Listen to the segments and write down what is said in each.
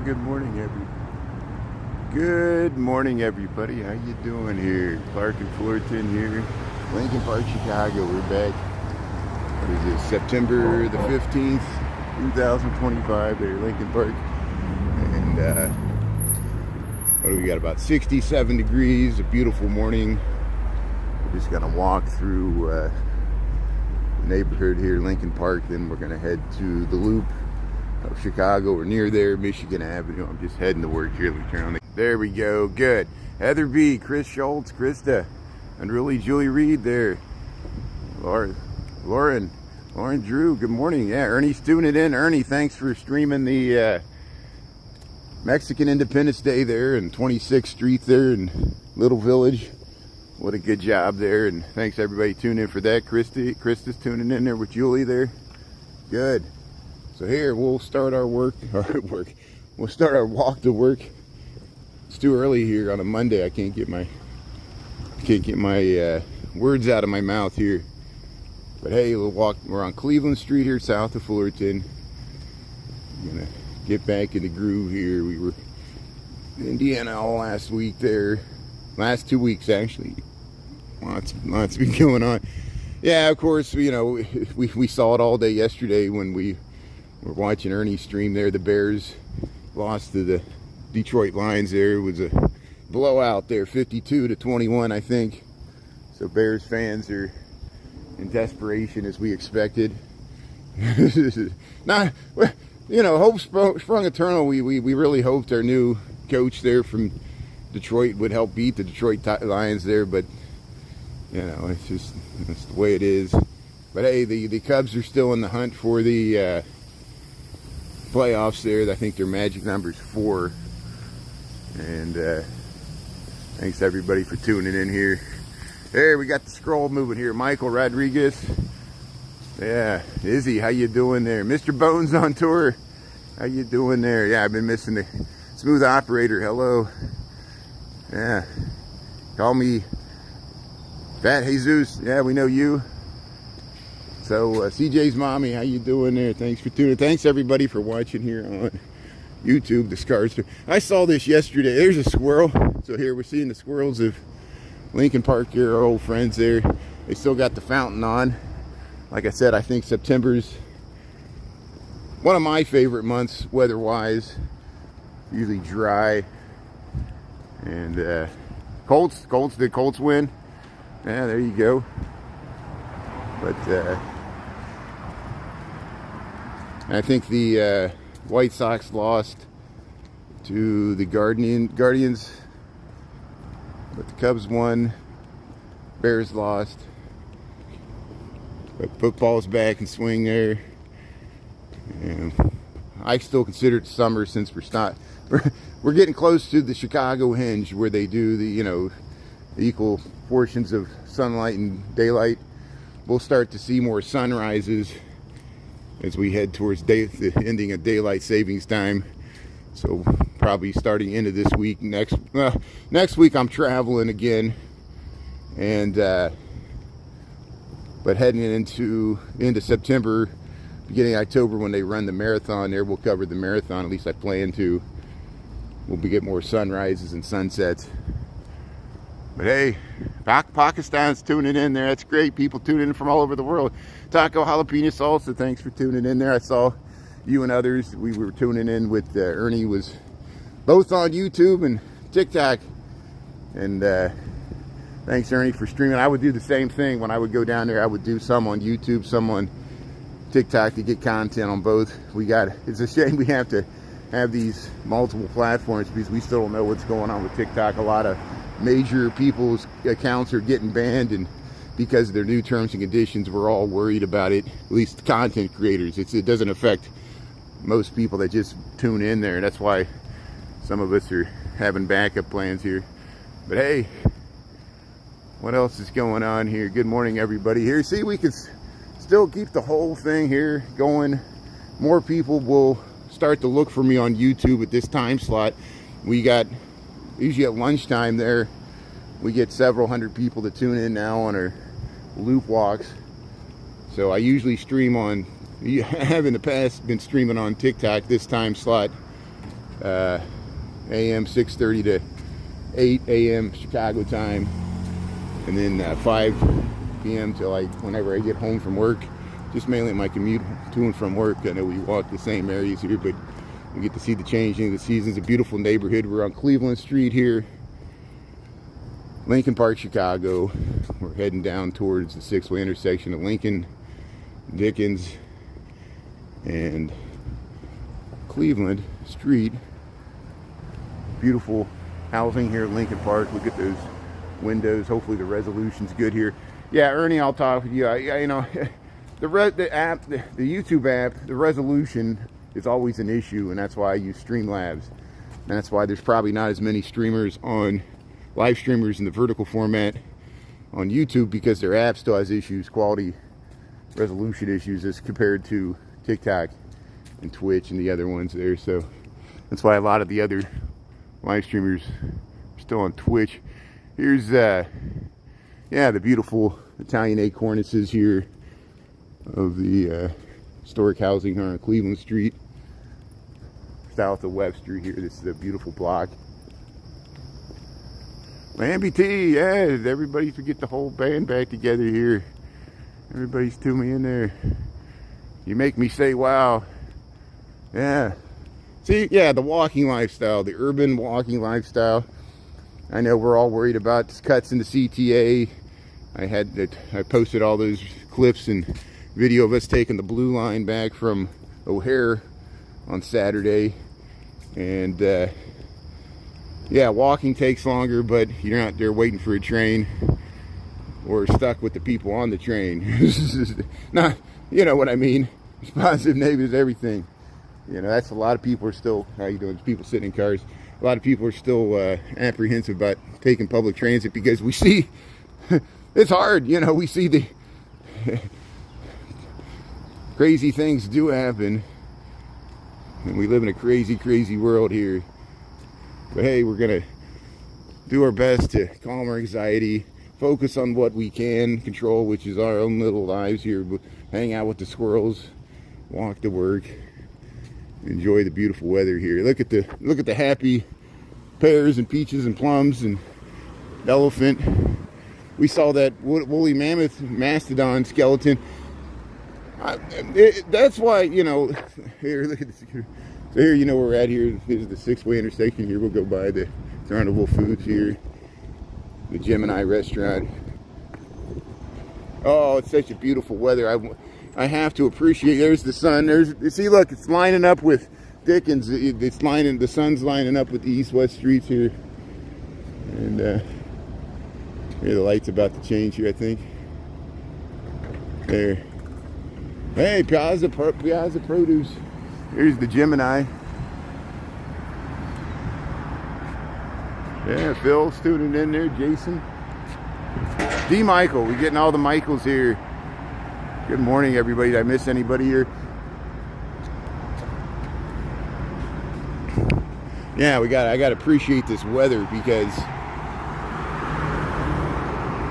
Good morning, everybody. How you doing here? Clark and Fullerton here, Lincoln Park, Chicago. We're back. What is this? September the 15th, 2025. There, Lincoln Park, and what do we got? About 67 degrees. A beautiful morning. We're just gonna walk through the neighborhood here, Lincoln Park. Then we're gonna head to the Loop of Chicago. We're near there, Michigan Avenue. I'm just heading to work here. Let me turn on the... There we go. Good. Heather B, Chris Schultz, Krista, and really Julie Reed there. Lauren Drew. Good morning. Yeah, Ernie's tuning in. Ernie, thanks for streaming the Mexican Independence Day there in 26th Street there in Little Village. What a good job there, and thanks everybody tuning in for that. Krista's tuning in there with Julie there. Good. So here we'll start our We'll start our walk to work. It's too early here on a Monday. I can't get my words out of my mouth here. But hey, we'll walk. We're on Cleveland Street here, south of Fullerton. I'm gonna get back in the groove here. We were in Indiana all last week there. Last 2 weeks actually. Lots been going on. Yeah, of course, you know, we saw it all day yesterday when we're watching Ernie stream there. The Bears lost to the Detroit Lions there. It was a blowout there, 52-21, I think. So Bears fans are in desperation, as we expected. Not, you know, hope sprung eternal. We really hoped our new coach there from Detroit would help beat the Detroit Lions there, but you know, it's the way it is. But hey, the Cubs are still in the hunt for the playoffs there. I think their magic number is 4. And thanks everybody for tuning in here. There, we got the scroll moving here. Michael Rodriguez. Yeah, Izzy, how you doing there? Mr. Bones on tour. How you doing there? Yeah, I've been missing the smooth operator. Hello. Yeah. Call me Fat Jesus. Yeah, we know you. So CJ's mommy, how you doing there? Thanks for tuning. Thanks everybody for watching here on YouTube. The Scars. I saw this yesterday. There's a squirrel. So here we're seeing the squirrels of Lincoln Park here, our old friends there. They still got the fountain on. Like I said, I think September's one of my favorite months weather-wise. Usually dry. And Colts, did Colts win? Yeah, there you go. But I think the White Sox lost to the Guardians, but the Cubs won. Bears lost. But football's back in swing there. And I still consider it summer, since we're getting close to the Chicago hinge, where they do the equal portions of sunlight and daylight. We'll start to see more sunrises as we head towards the ending of daylight savings time. So probably starting into this week. Next week I'm traveling again, and but heading into September, beginning of October, when they run the marathon there, we'll cover the marathon. At least I plan to. We'll get more sunrises and sunsets. But hey, Pakistan's tuning in there. That's great. People tuning in from all over the world. Taco Jalapeno Salsa, thanks for tuning in there. I saw you and others. We were tuning in with Ernie, was both on YouTube and TikTok. And thanks, Ernie, for streaming. I would do the same thing when I would go down there. I would do some on YouTube, some on TikTok, to get content on both. It's a shame we have to have these multiple platforms, because we still don't know what's going on with TikTok. A lot of major people's accounts are getting banned, and because of their new terms and conditions, we're all worried about it. At least content creators. It doesn't affect most people that just tune in there. That's why some of us are having backup plans here. But hey, what else is going on here? Good morning, everybody here. See, we can still keep the whole thing here going. More people will start to look for me on YouTube at this time slot. We got usually at lunchtime there, we get several hundred people to tune in now on our loop walks. So I usually stream on, I have in the past been streaming on TikTok this time slot. AM 6:30 to 8 a.m. Chicago time, and then 5 p.m. to like whenever I get home from work. Just mainly my commute to and from work. I know we walk the same areas here, but we get to see the changing of the seasons. A beautiful neighborhood. We're on Cleveland Street here, Lincoln Park, Chicago. We're heading down towards the 6-way intersection of Lincoln, Dickens, and Cleveland Street. Beautiful housing here at Lincoln Park. Look at those windows. Hopefully the resolution's good here. Yeah, Ernie, I'll talk with you. You know, the YouTube app, the resolution is always an issue, and that's why I use Streamlabs. And that's why there's probably not as many live streamers in the vertical format on YouTube, because their app still has issues, quality resolution issues, as compared to TikTok and Twitch and the other ones there. So that's why a lot of the other live streamers are still on Twitch. Here's yeah, the beautiful Italianate cornices here of the historic housing here on Cleveland Street, south of Webster here. This is a beautiful block. Lamby T, yeah, everybody to get the whole band back together here. Everybody's tuning in there. You make me say wow. Yeah. See, yeah, the walking lifestyle, the urban walking lifestyle. I know we're all worried about cuts in the CTA. I posted all those clips and video of us taking the blue line back from O'Hare on Saturday. And yeah, walking takes longer, but you're not there waiting for a train or stuck with the people on the train. Not, you know what I mean. It's positive, negative, everything. You know, that's a lot of people are still, how you doing? People sitting in cars. A lot of people are still apprehensive about taking public transit, because we see, it's hard, you know, we see the crazy things do happen. And we live in a crazy, crazy world here. But hey, we're going to do our best to calm our anxiety, focus on what we can control, which is our own little lives here. Hang out with the squirrels, walk to work, enjoy the beautiful weather here. Look at the happy pears and peaches and plums and elephant. We saw that woolly mammoth mastodon skeleton. That's why, you know, here, look at this. So here, you know where we're at here. This is the 6-way intersection here. We'll go by the Carnival Foods here, the Gemini restaurant. Oh, it's such a beautiful weather. I have to appreciate. There's the sun. See, look, it's lining up with Dickens. The sun's lining up with the east-west streets here. And here, the light's about to change here, I think. There. Hey, Piazza Produce. Here's the Gemini. Yeah, Phil's tuning in there. Jason. D. Michael. We're getting all the Michaels here. Good morning, everybody. Did I miss anybody here? Yeah, I got to appreciate this weather, because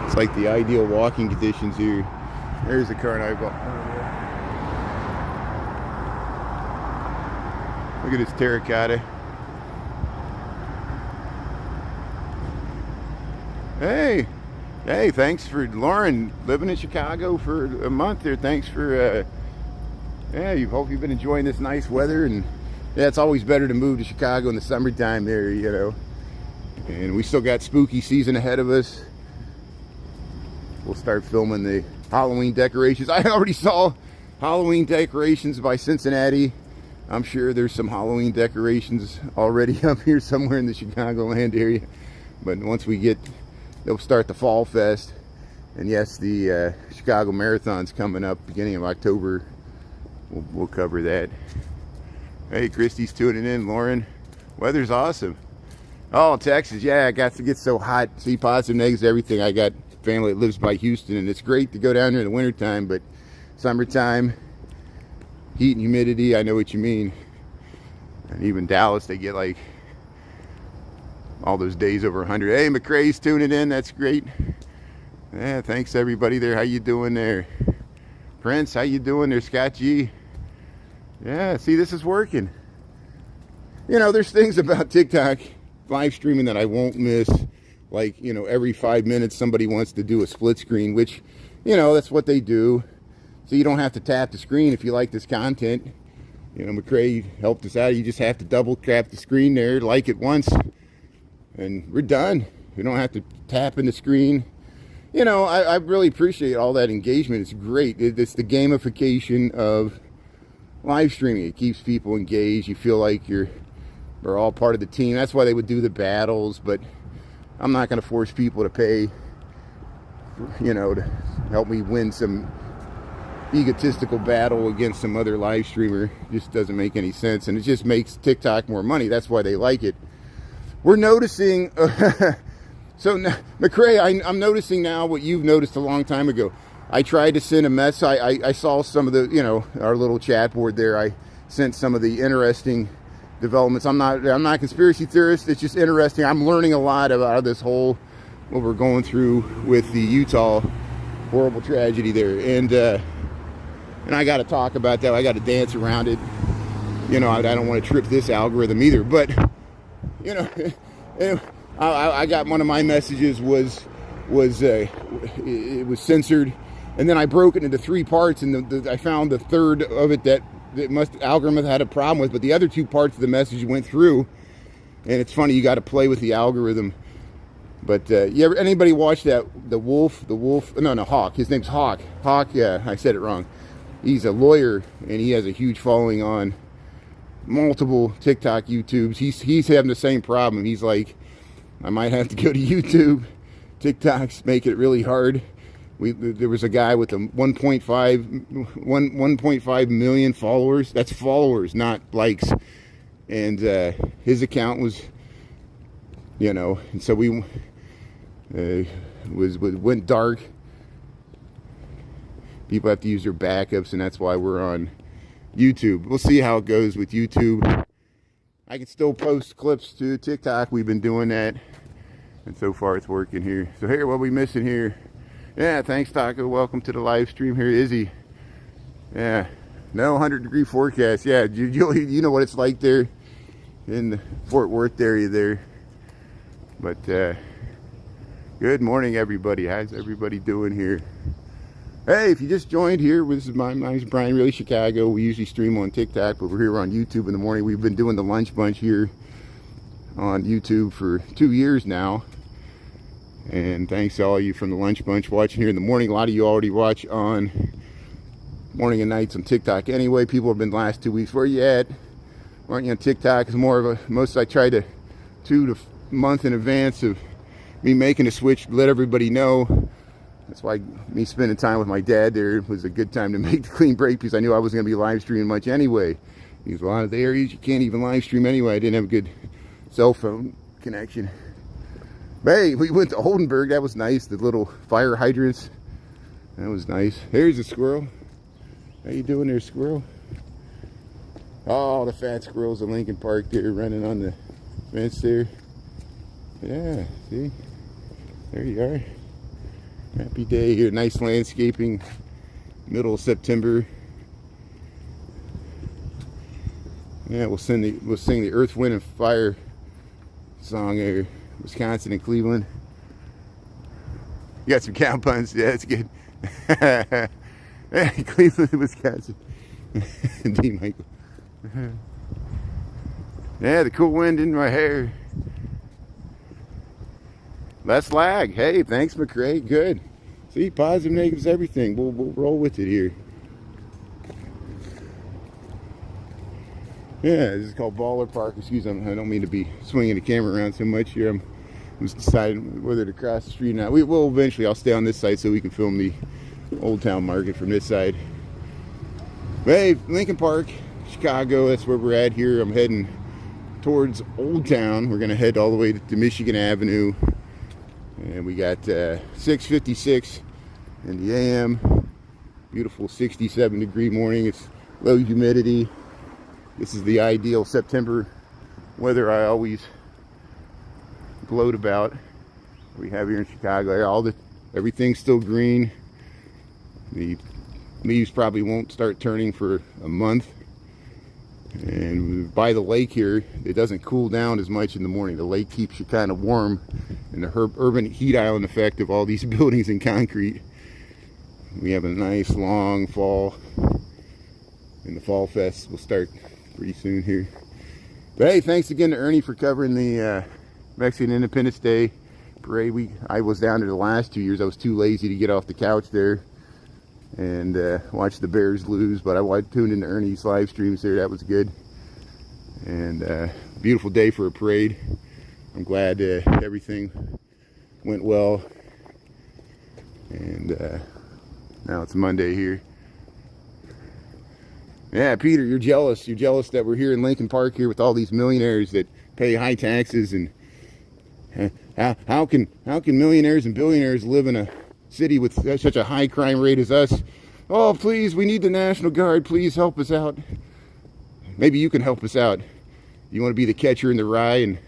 it's like the ideal walking conditions here. There's the Carnival. Look at this terracotta. Hey, thanks for Lauren, living in Chicago for a month there. Thanks for, yeah, hope you've been enjoying this nice weather. And yeah, it's always better to move to Chicago in the summertime there, you know. And we still got spooky season ahead of us. We'll start filming the Halloween decorations. I already saw Halloween decorations by Cincinnati. I'm sure there's some Halloween decorations already up here somewhere in the Chicagoland area. But once we get, they'll start the Fall Fest. And yes, the Chicago Marathon's coming up beginning of October. We'll cover that. Hey, Christy's tuning in. Lauren, weather's awesome. Oh, Texas, yeah, it got to get so hot. See, positive, negatives, everything. I got family that lives by Houston, and it's great to go down there in the wintertime, but summertime, heat and humidity, I know what you mean. And even Dallas, they get like all those days over 100. Hey, McCrae's tuning in. That's great. Yeah, thanks everybody there. How you doing there? Prince, how you doing there? Scott G. Yeah, see, this is working. You know, there's things about TikTok live streaming that I won't miss. Like, you know, every 5 minutes somebody wants to do a split screen, which, you know, that's what they do. So you don't have to tap the screen if you like this content. You know, McCrae helped us out. You just have to double tap the screen there, like it once, and we're done. You don't have to tap in the screen. You know, I really appreciate all that engagement. It's great. It's the gamification of live streaming. It keeps people engaged. You feel like we're all part of the team. That's why they would do the battles, but I'm not going to force people to pay, you know, to help me win some egotistical battle against some other live streamer. It just doesn't make any sense, and it just makes TikTok more money. That's why they like it. We're noticing so McCrae, I'm noticing now what you've noticed a long time ago. I tried to send a mess. I saw some of the, you know, our little chat board there. I sent some of the interesting developments. I'm not a conspiracy theorist. It's just interesting. I'm learning a lot about this whole, what we're going through with the Utah horrible tragedy there, and I got to talk about that. I got to dance around it. You know, I don't want to trip this algorithm either. But, you know, I got one of my messages was it was censored, and then I broke it into 3 parts, and I found the third of it that algorithm had a problem with, but the other 2 parts of the message went through. And it's funny, you got to play with the algorithm. But anybody watch that Hawk, his name's Hawk. Yeah, I said it wrong. He's a lawyer, and he has a huge following on multiple TikTok YouTubes. He's having the same problem. He's like, I might have to go to YouTube. TikTok's making it really hard. There was a guy with a 1.5 million followers. That's followers, not likes. And his account was, you know, and so we went dark. People have to use their backups, and that's why we're on YouTube. We'll see how it goes with YouTube. I can still post clips to TikTok. We've been doing that, and so far it's working here. So here, what are we missing here? Yeah, thanks, Taco. Welcome to the live stream here, Izzy. Yeah, no 100-degree forecast. Yeah, you know what it's like there in the Fort Worth area there. But good morning, everybody. How's everybody doing here? Hey, if you just joined here, this is my name's Brian, really Chicago. We usually stream on TikTok, but we're here on YouTube in the morning. We've been doing the lunch bunch here on YouTube for 2 years now. And thanks to all you from the lunch bunch watching here in the morning. A lot of you already watch on morning and nights on TikTok. Anyway, people have been the last 2 weeks. Where you at? Aren't you on TikTok? It's more of a, I try to 2 to month in advance of me making a switch, let everybody know. That's why me spending time with my dad there was a good time to make the clean break, because I knew I wasn't going to be live streaming much anyway. There's a lot of the areas you can't even live stream anyway. I didn't have a good cell phone connection. But hey, we went to Oldenburg. That was nice. The little fire hydrants. That was nice. Here's a squirrel. How you doing there, squirrel? Oh, the fat squirrels in Lincoln Park there running on the fence there. Yeah, see? There you are. Happy day here. Nice landscaping. Middle of September. Yeah, we'll sing the Earth, Wind, and Fire song here. Wisconsin and Cleveland. You got some cow puns. Yeah, that's good. Hey, Cleveland, Wisconsin. D. Michael. Yeah, the cool wind in my hair. Less lag. Hey, thanks, McCrae. Good. See, positive, negatives, everything. We'll roll with it here. Yeah, this is called Baller Park. Excuse me, I don't mean to be swinging the camera around so much here. I'm just deciding whether to cross the street or not. Will eventually. I'll stay on this side so we can film the Oldtown market from this side. But hey, Lincoln Park, Chicago. That's where we're at here. I'm heading towards Oldtown. We're gonna head all the way to Michigan Avenue. And we got 6:56 in the AM. Beautiful 67-degree morning. It's low humidity. This is the ideal September weather I always gloat about. We have here in Chicago. Everything's still green. The leaves probably won't start turning for a month. And by the lake here, it doesn't cool down as much in the morning. The lake keeps you kind of warm, and the urban heat island effect of all these buildings and concrete. We have a nice long fall, and the Fall Fest will start pretty soon here. But hey, thanks again to Ernie for covering the Mexican Independence Day parade. I was down there the last 2 years. I was too lazy to get off the couch there and watch the Bears lose, but I tuned into Ernie's live streams there. That was good. And beautiful day for a parade. I'm glad everything went well. And now it's Monday here. Yeah, Peter, you're jealous. You're jealous that we're here in Lincoln Park here with all these millionaires that pay high taxes. And how can millionaires and billionaires live in a city with such a high crime rate as us? Oh, please, we need the National Guard. Please help us out. Maybe you can help us out. You want to be the catcher in the rye and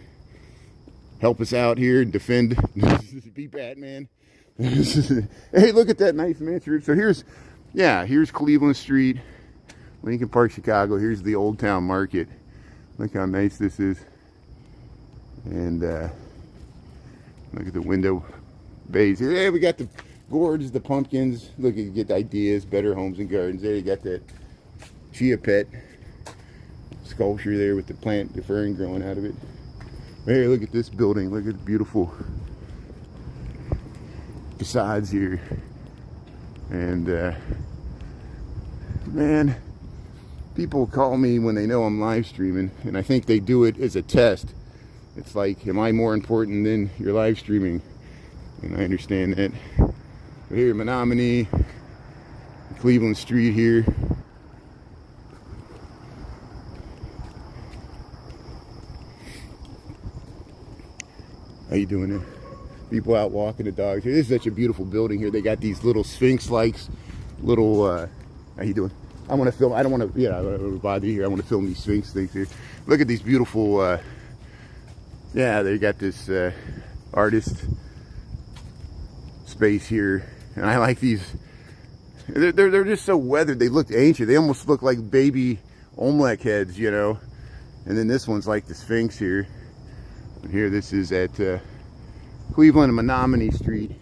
help us out here and defend? Be Batman. Hey, look at that nice mansion. So here's Cleveland Street, Lincoln Park, Chicago. Here's the Oldtown Market. Look how nice this is. And look at the window bays here. Hey, we got the gourds, the pumpkins. Look, you get ideas, Better Homes and Gardens. There you got that chia pet sculpture there with the plant, the fern growing out of it. Hey, look at this building. Look at the beautiful facades here. And man, people call me when they know I'm live streaming, and I think they do it as a test. It's like, am I more important than your live streaming? And I understand that. But here, Menominee, Cleveland Street here. How you doing there? People out walking the dogs here. This is such a beautiful building here. They got these little sphinx-like little, how you doing? I want to film, I don't want to, I don't want to bother you here. I want to film these sphinx things here. Look at these beautiful, they got this artist space here. And I like these. They're just so weathered. They look ancient. They almost look like baby Olmec heads, you know. And then this one's like the Sphinx here. And here, this is at Cleveland and Menominee Street.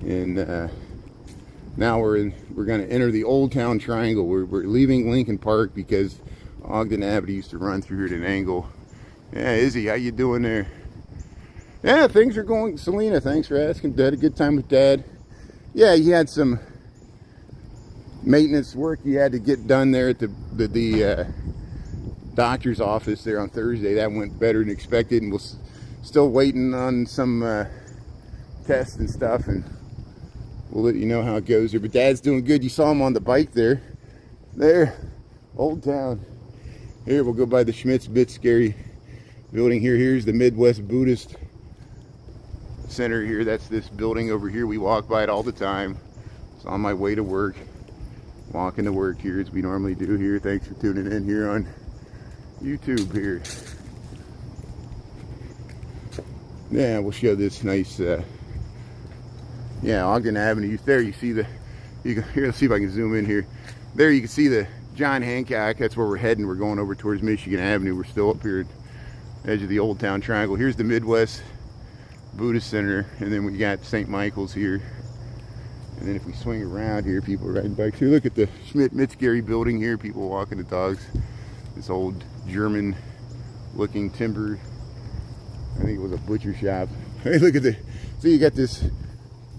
And now we're going to enter the Oldtown Triangle. We're leaving Lincoln Park because Ogden Avenue used to run through here at an angle. Yeah, Izzy, how you doing there? Yeah, things are going. Selena, thanks for asking. Dad, a good time with Dad. Yeah, he had some maintenance work he had to get done there at the doctor's office there on Thursday. That went better than expected, and we're still waiting on some tests and stuff, and we'll let you know how it goes here. But Dad's doing good. You saw him on the bike there. There, Oldtown. Here, we'll go by the Schmitz Bit Scary building here. Here's the Midwest Buddhist Center here. That's this building over here. We walk by it all the time. It's on my way to work. Walking to work here as we normally do here. Thanks for tuning in here on YouTube here. Yeah, we'll show this nice Ogden Avenue. There you see the, here, let's see if I can zoom in here. There you can see the John Hancock. That's where we're heading. We're going over towards Michigan Avenue. We're still up here at the edge of the Oldtown Triangle. Here's the Midwest Buddhist Center, and then we got St. Michael's here. And then if we swing around here, people are riding bikes here. Look at the Schmidt-Mitzgary building here. People walking the dogs. This old German-looking timber. I think it was a butcher shop. Hey, look at the. So you got this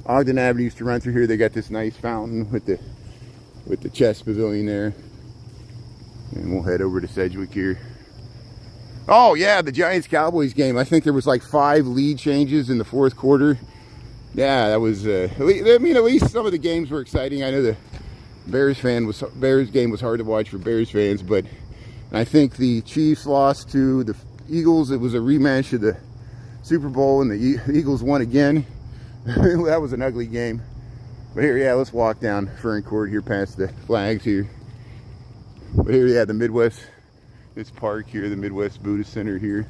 Ogden Avenue used to run through here. They got this nice fountain with the chess pavilion there. And we'll head over to Sedgwick here. Oh yeah, the Giants-Cowboys game. I think there was like 5 lead changes in the 4th quarter. Yeah, that was. I mean, at least some of the games were exciting. I know the Bears game was hard to watch for Bears fans, but I think the Chiefs lost to the Eagles. It was a rematch of the Super Bowl, and the Eagles won again. That was an ugly game. But here, yeah, let's walk down Fern Court here past the flags here. But here, yeah, the Midwest. This park here, the Midwest Buddhist Center here.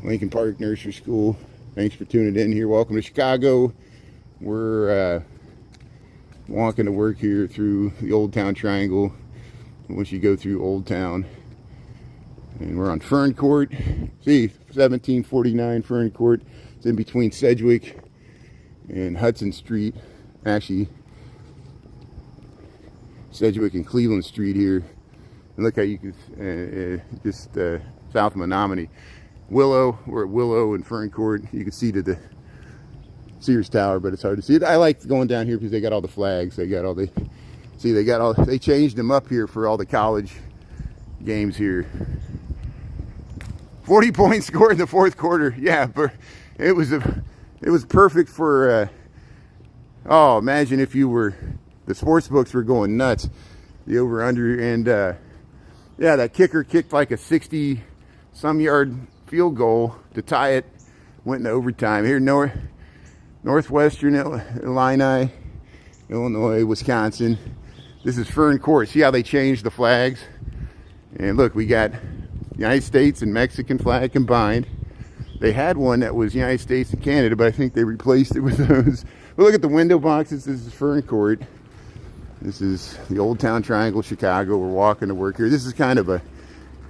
Lincoln Park Nursery School. Thanks for tuning in here. Welcome to Chicago. We're walking to work here through the Oldtown Triangle. once you go through Oldtown. And we're on Fern Court. See, 1749 Fern Court. It's in between Sedgwick and Hudson Street. Actually, Sedgwick and Cleveland Street here. And look how you can, just south of Menominee. Willow, we're at Willow and Fern Court. You can see to the Sears Tower, but it's hard to see it. I like going down here because they got all the flags. They got all the, see, they changed them up here for all the college games here. 40 points scored in the fourth quarter. Yeah, but it was perfect for, oh, imagine if you were, the sports books were going nuts. The over under, and yeah, that kicker kicked like a 60-some yard field goal to tie it. Went into overtime. Here, Northwestern Illini, Illinois, Wisconsin. This is Fern Court. See how they changed the flags? And look, we got United States and Mexican flag combined. They had one that was United States and Canada, but I think they replaced it with those. But look at the window boxes. This is Fern Court. This is the Oldtown Triangle, Chicago. We're walking to work here. This is kind of a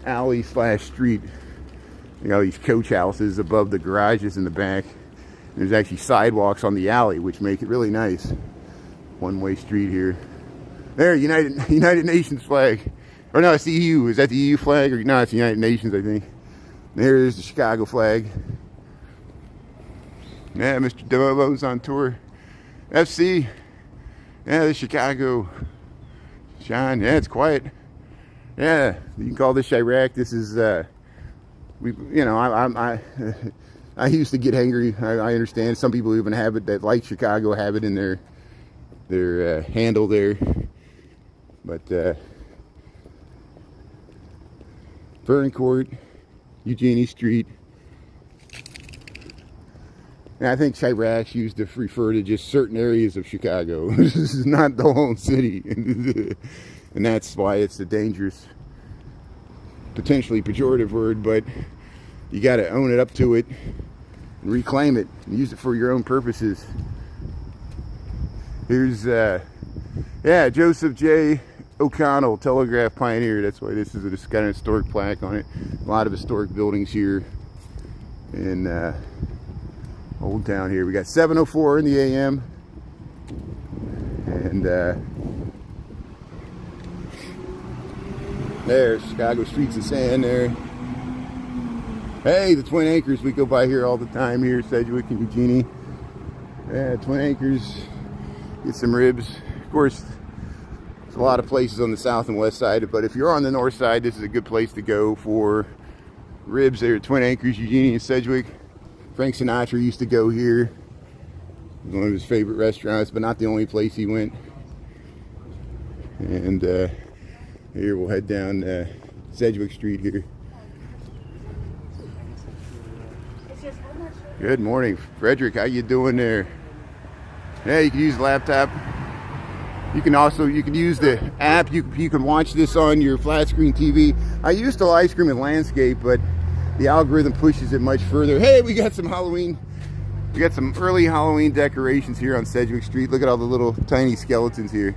alley slash street. You know, these coach houses above the garages in the back. There's actually sidewalks on the alley, which make it really nice. One-way street here. There, United Nations flag. Or no, it's the EU. Is that the EU flag? Or no, it's the United Nations, I think. There's the Chicago flag. Yeah, Mr. DeMo's on tour. FC. Yeah, the Chicago. Sean. Yeah, it's quiet. Yeah, you can call this Chirac. This is, I used to get angry. I understand some people even have it that like Chicago have it in their handle there. But Fern Court, Eugenie Street. And I think Chirac used to refer to just certain areas of Chicago. This is not the whole city. And that's why it's a dangerous, potentially pejorative word, but you got to own it up to it and reclaim it and use it for your own purposes. Here's, yeah, Joseph J. O'Connell, telegraph pioneer. That's why this is a kind of historic plaque on it. A lot of historic buildings here in Oldtown here. We got 7:04 in the AM. And there's Chicago Streets and Sand there. Hey, the Twin Acres, we go by here all the time here, Sedgwick and Eugenie. Yeah, Twin Acres, get some ribs. Of course, there's a lot of places on the south and west side, but if you're on the north side, this is a good place to go for ribs there at Twin Acres, Eugenie and Sedgwick. Frank Sinatra used to go here. It was one of his favorite restaurants, but not the only place he went. And here we'll head down Sedgwick Street here. Good morning, Frederick. How you doing there? Yeah, you can use the laptop. You can use the app. You can watch this on your flat screen TV. I used to live stream in landscape, but the algorithm pushes it much further. Hey, we got some Halloween. We got some early Halloween decorations here on Sedgwick Street. Look at all the little tiny skeletons here.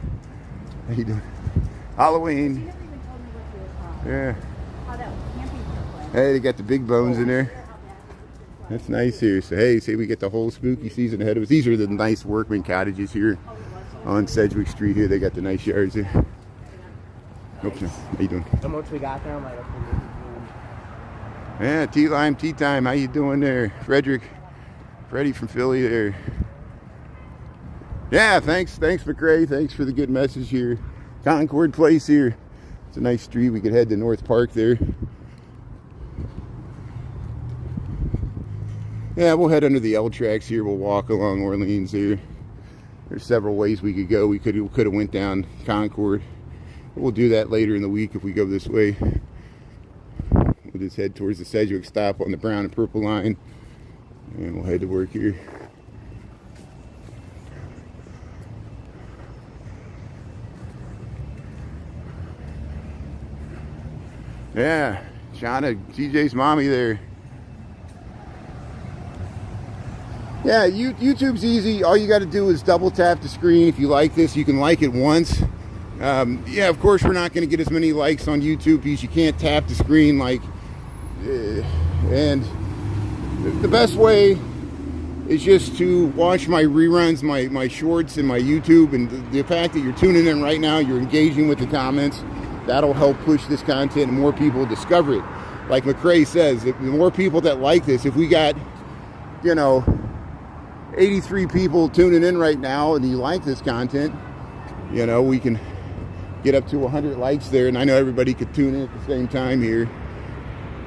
How you doing? Halloween. Yeah. Hey, they got the big bones in there. That's nice here. So hey, say we get the whole spooky season ahead of us. These are the nice workman cottages here on Sedgwick Street here. They got the nice yards here. Oops, no. How you doing? And once we got there, I'm like, yeah, Tea Time. How you doing there, Frederick? Freddie from Philly there. Yeah, thanks McRae. Thanks for the good message here. Concord Place here. It's a nice street. We could head to North Park there. Yeah, we'll head under the L tracks here. We'll walk along Orleans here. There's several ways we could go. We could have went down Concord. We'll do that later in the week if we go this way. We'll just head towards the Sedgwick stop on the brown and purple line. And we'll head to work here. Yeah, Shauna, TJ's mommy there. Yeah, YouTube's easy. All you got to do is double tap the screen. If you like this, you can like it once. Yeah, of course we're not going to get as many likes on YouTube because you can't tap the screen like, and the best way is just to watch my reruns, my shorts and my YouTube, and the fact that you're tuning in right now, you're engaging with the comments, that'll help push this content and more people discover it. Like McCrae says, the more people that like this, if we got, you know, 83 people tuning in right now and you like this content, you know, we can get up to 100 likes there, and I know everybody could tune in at the same time here.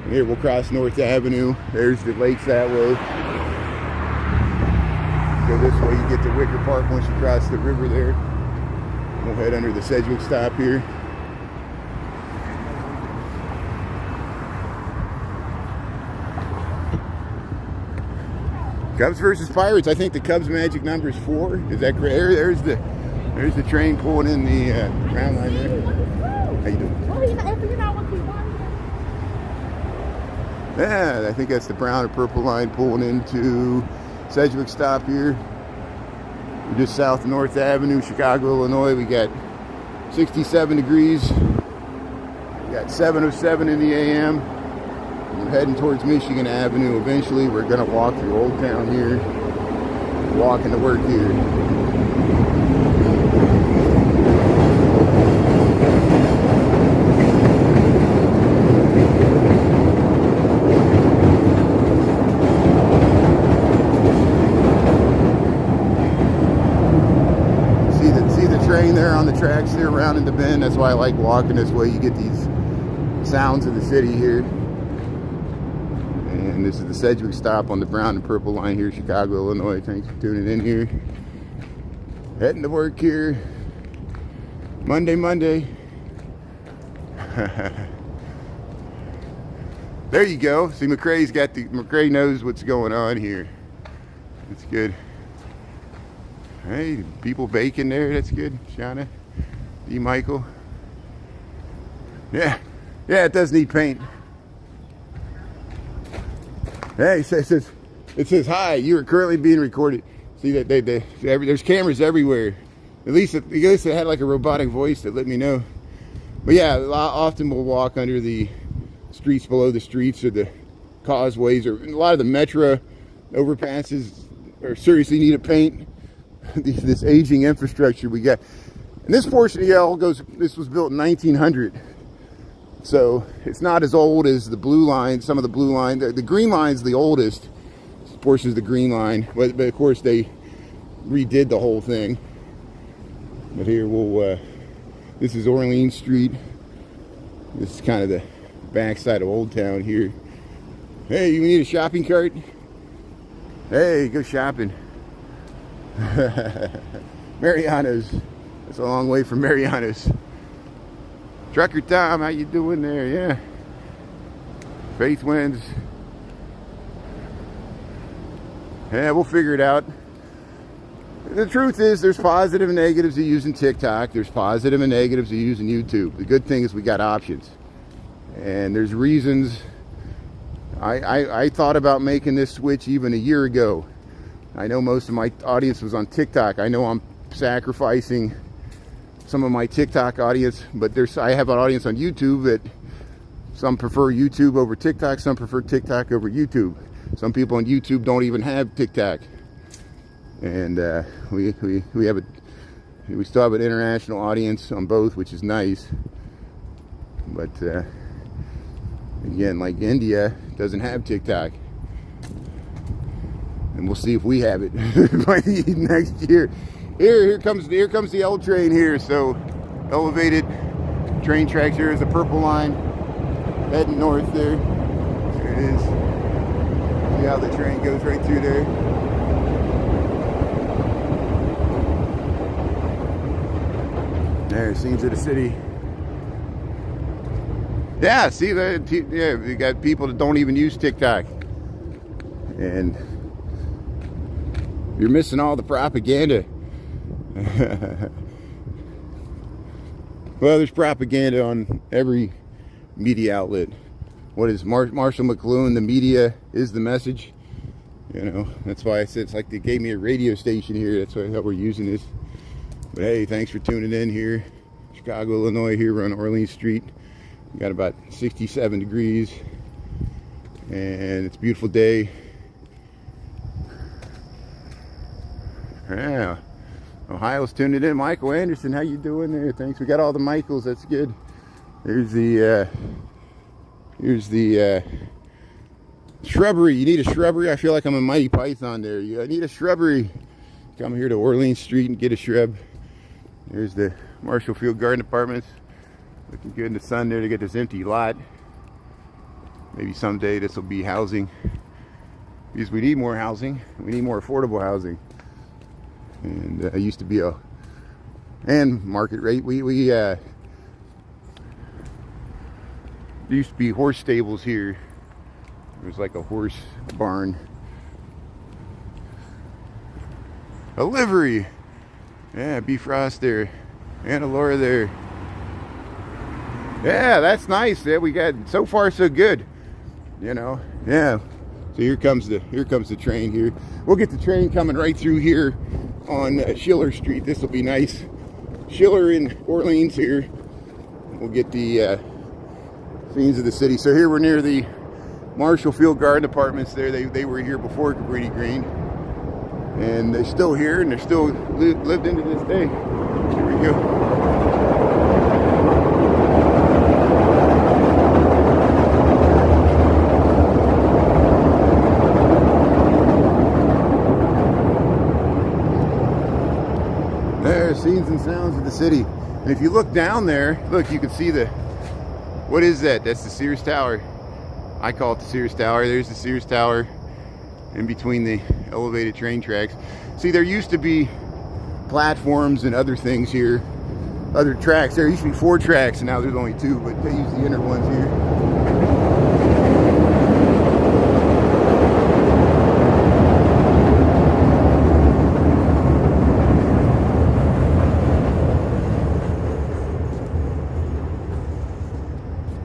Here we'll cross North Avenue. There's the lakes that way. Go this way, you get to Wicker Park once you cross the river there. We'll head under the Sedgwick stop here. Cubs versus Pirates. I think the Cubs magic number is 4. Is that correct? There's the train pulling in the ground line there. How you doing? Yeah, I think that's the brown or purple line pulling into Sedgwick stop here. We're just south of North Avenue, Chicago, Illinois. We got 67 degrees. We got 7:07 in the AM. We're heading towards Michigan Avenue. Eventually, we're going to walk through Oldtown here. Walking to work here. There on the tracks there around in the bend. That's why I like walking this way. You get these sounds of the city here. And this is the Sedgwick stop on the brown and purple line here, Chicago, Illinois. Thanks for tuning in here. Heading to work here. Monday. There you go. See, McCrae knows what's going on here. That's good. Hey, people baking there. That's good. Shauna, D. Michael. Yeah, it does need paint. Hey, it says hi. You are currently being recorded. See that there's cameras everywhere. At least it had like a robotic voice that let me know. But yeah, often we'll walk under the streets below the streets or the causeways, or a lot of the metro overpasses are seriously need a paint. This aging infrastructure we got, and this portion of Yale this was built in 1900, so it's not as old as the blue line. Some of the blue line, the green line's the oldest portion of the green line, but of course they redid the whole thing. But here this is Orleans Street. This is kind of the backside of Oldtown here. Hey, you need a shopping cart? Hey, go shopping. Mariano's. That's a long way from Mariano's. Trucker Tom, how you doing there? Yeah. Faith wins. Yeah, we'll figure it out. The truth is, there's positive and negatives of using TikTok. There's positive and negatives of using YouTube. The good thing is we got options. And there's reasons. I thought about making this switch even a year ago. I know most of my audience was on TikTok. I know I'm sacrificing some of my TikTok audience, but I have an audience on YouTube that some prefer YouTube over TikTok, some prefer TikTok over YouTube. Some people on YouTube don't even have TikTok. And we still have an international audience on both, which is nice. But again, like India doesn't have TikTok. And we'll see if we have it by the next year. Here comes the L train here. So elevated train tracks. Here is the purple line heading north there. There it is. See how the train goes right through there. There, scenes of the city. Yeah, see that? Yeah, we got people that don't even use TikTok, and you're missing all the propaganda. Well, there's propaganda on every media outlet. What is Marshall McLuhan? The media is the message. You know, that's why I said it's like they gave me a radio station here. That's why we're using this. But hey, thanks for tuning in here. Chicago, Illinois. Here we're on Orleans Street. We got about 67 degrees, and it's a beautiful day. Yeah, Ohio's tuning in. Michael Anderson, how you doing there? Thanks. We got all the Michaels. That's good. Here's the shrubbery. You need a shrubbery. I feel like I'm a Mighty Python there. I need a shrubbery. Come here to Orleans Street and get a shrub. There's the Marshall Field Garden Apartments. Looking good in the sun there to get this empty lot. Maybe someday this will be housing, because we need more housing. We need more affordable housing. And it used to be and market rate. There used to be horse stables here. There was like a horse barn. A livery. Yeah, B. Frost there. Anna Laura there. Yeah, that's nice. Yeah, we got, so far so good. You know, yeah. So here comes the train here. We'll get the train coming right through here on Schiller Street. This will be nice. Schiller in Orleans here. We'll get the scenes of the city. So here we're near the Marshall Field Garden Apartments there. They were here before Cabrini Green. And they're still here, and they're still lived into this day. Here we go. There's scenes and sounds of the city. And if you look down there, look, you can see what is that? That's the Sears Tower. I call it the Sears Tower. There's the Sears Tower in between the elevated train tracks. See, there used to be platforms and other things here, other tracks. There used to be 4 tracks, and now there's only 2, but they use the inner ones here.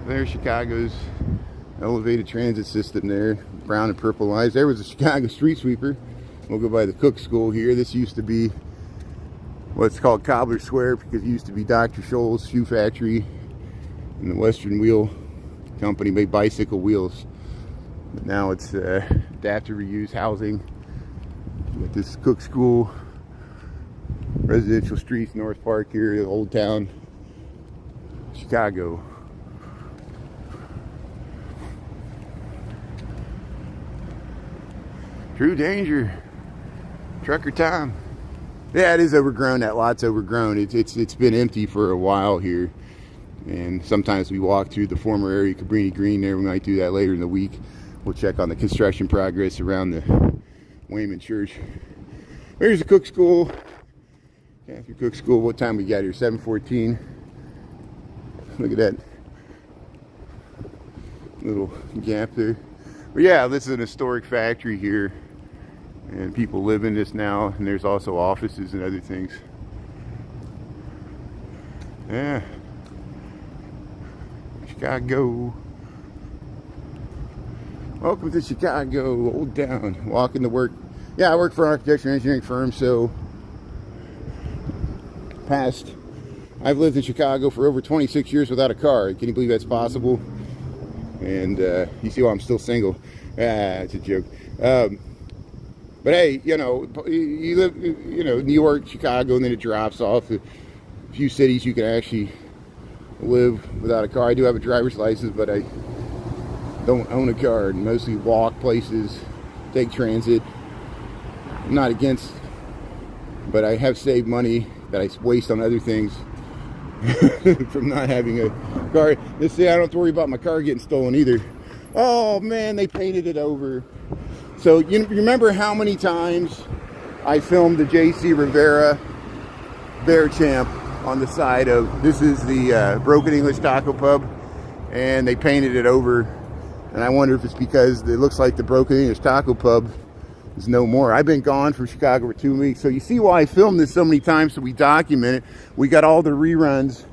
There's Chicago's elevated transit system there, brown and purple lines. There was a Chicago street sweeper. We'll go by the Cook School here. This used to be what's called Cobbler Square, because it used to be Dr. Scholl's shoe factory, and the Western Wheel Company made bicycle wheels. But now it's adaptive reuse housing. With this Cook School, residential streets, North Park here, Oldtown, Chicago. True danger. Trucker time. Yeah, it is overgrown. That lot's overgrown. It's been empty for a while here. And sometimes we walk through the former area, Cabrini Green there. We might do that later in the week. We'll check on the construction progress around the Wayman Church. There's the Cook School. Catholic Cook School. What time we got here? 7:14. Look at that little gap there. But yeah, this is an historic factory here. And people live in this now, and there's also offices and other things. Yeah. Chicago. Welcome to Chicago, Oldtown. Walking to work. Yeah, I work for an architecture and engineering firm, so I've lived in Chicago for over 26 years without a car. Can you believe that's possible? And you see why I'm still single. It's a joke. But hey, you know, you live, you know, New York, Chicago, and then it drops off. A few cities you can actually live without a car. I do have a driver's license, but I don't own a car. And mostly walk places, take transit. I'm not against, but I have saved money that I waste on other things from not having a car. This day I don't have to worry about my car getting stolen either. Oh man, they painted it over. So you remember how many times I filmed the J.C. Rivera Bear Champ on the side of, this is the Broken English Taco Pub, and they painted it over. And I wonder if it's because it looks like the Broken English Taco Pub is no more. I've been gone from Chicago for 2 weeks. So you see why I filmed this so many times, so we document it. We got all the reruns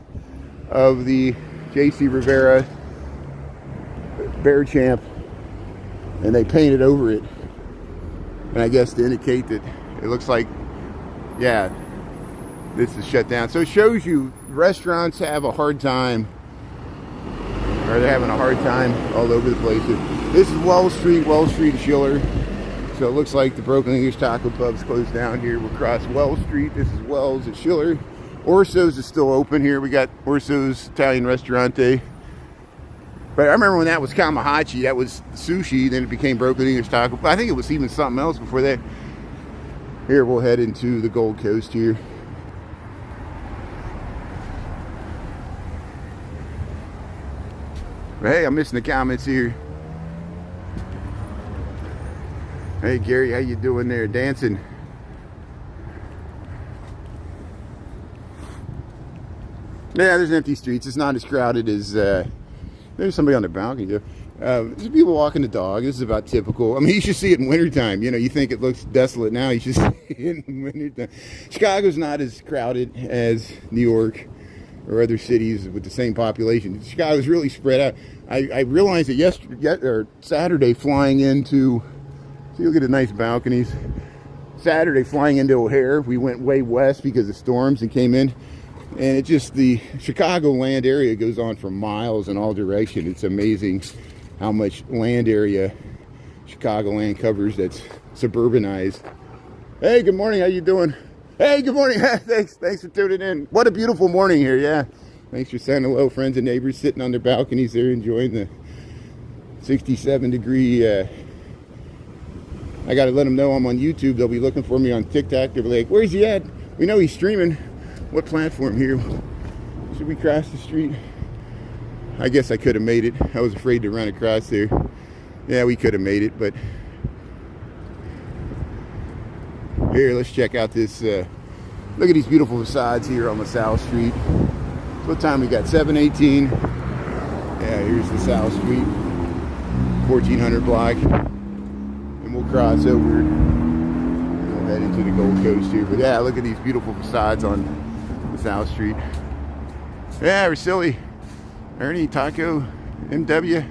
of the J.C. Rivera Bear Champ, and they painted over it. And I guess to indicate that it looks like, yeah, this is shut down. So it shows you restaurants have a hard time, or they're having a hard time all over the place. This is Wells Street and Schiller. So it looks like the Broken English Taco Pub's closed down here. We'll cross Wells Street. This is Wells and Schiller. Orso's is still open here. We got Orso's Italian Restaurante. But I remember when that was Kamahachi, that was sushi, then it became Broken English Taco. I think it was even something else before that. Here, we'll head into the Gold Coast here. But hey, I'm missing the comments here. Hey Gary, how you doing there? Dancing. Yeah, there's empty streets. It's not as crowded as there's somebody on the balcony though. There's people walking the dog. This is about typical. I mean, you should see it in wintertime. You know, you think it looks desolate now. You should see it in wintertime. Chicago's not as crowded as New York or other cities with the same population. Chicago's really spread out. I realized that Saturday flying into, see, look at the nice balconies. Saturday flying into O'Hare, we went way west because of storms and came in. And it just, the Chicagoland area goes on for miles in all directions. It's amazing how much land area Chicagoland covers that's suburbanized. Hey, good morning. How you doing? Hey, good morning. Thanks for tuning in. What a beautiful morning here. Yeah. Thanks for saying hello, friends and neighbors sitting on their balconies there enjoying the 67 degree. I got to let them know I'm on YouTube. They'll be looking for me on TikTok. They'll be like, where's he at? We know he's streaming. What platform here? Should we cross the street? I guess I could have made it. I was afraid to run across there. Yeah, we could have made it, but here, let's check out this. Look at these beautiful facades here on LaSalle Street. What time we got? 7:18. Yeah, here's LaSalle Street, 1400 block, and we'll cross over. We'll head into the Gold Coast here. But yeah, look at these beautiful facades on South Street. Yeah, we're silly. Ernie Taco MW.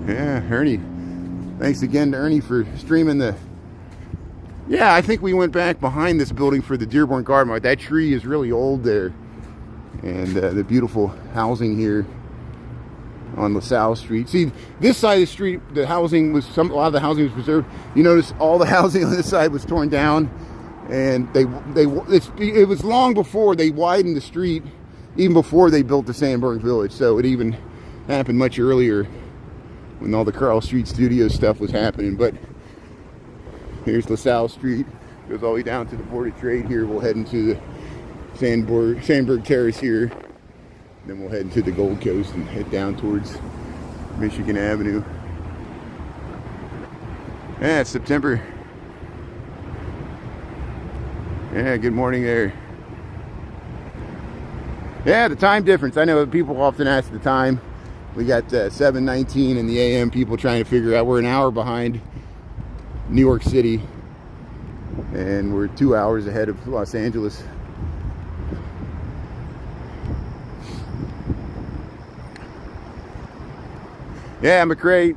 Yeah, Ernie. Thanks again to Ernie for streaming the. Yeah, I think we went back behind this building for the Dearborn Garden Mart. That tree is really old there. And the beautiful housing here on LaSalle Street. See, this side of the street, the housing was a lot of the housing was preserved. You notice all the housing on this side was torn down. And it was long before they widened the street, even before they built the Sandburg Village. So it even happened much earlier when all the Carl Street Studio stuff was happening. But here's LaSalle Street. Goes all the way down to the Board of Trade here. We'll head into the Sandburg Terrace here. Then we'll head into the Gold Coast and head down towards Michigan Avenue. Yeah, it's September. Yeah, good morning there. Yeah, the time difference. I know people often ask the time. We got 7:19 in the AM. People trying to figure out we're an hour behind New York City. And we're 2 hours ahead of Los Angeles. Yeah, McRae,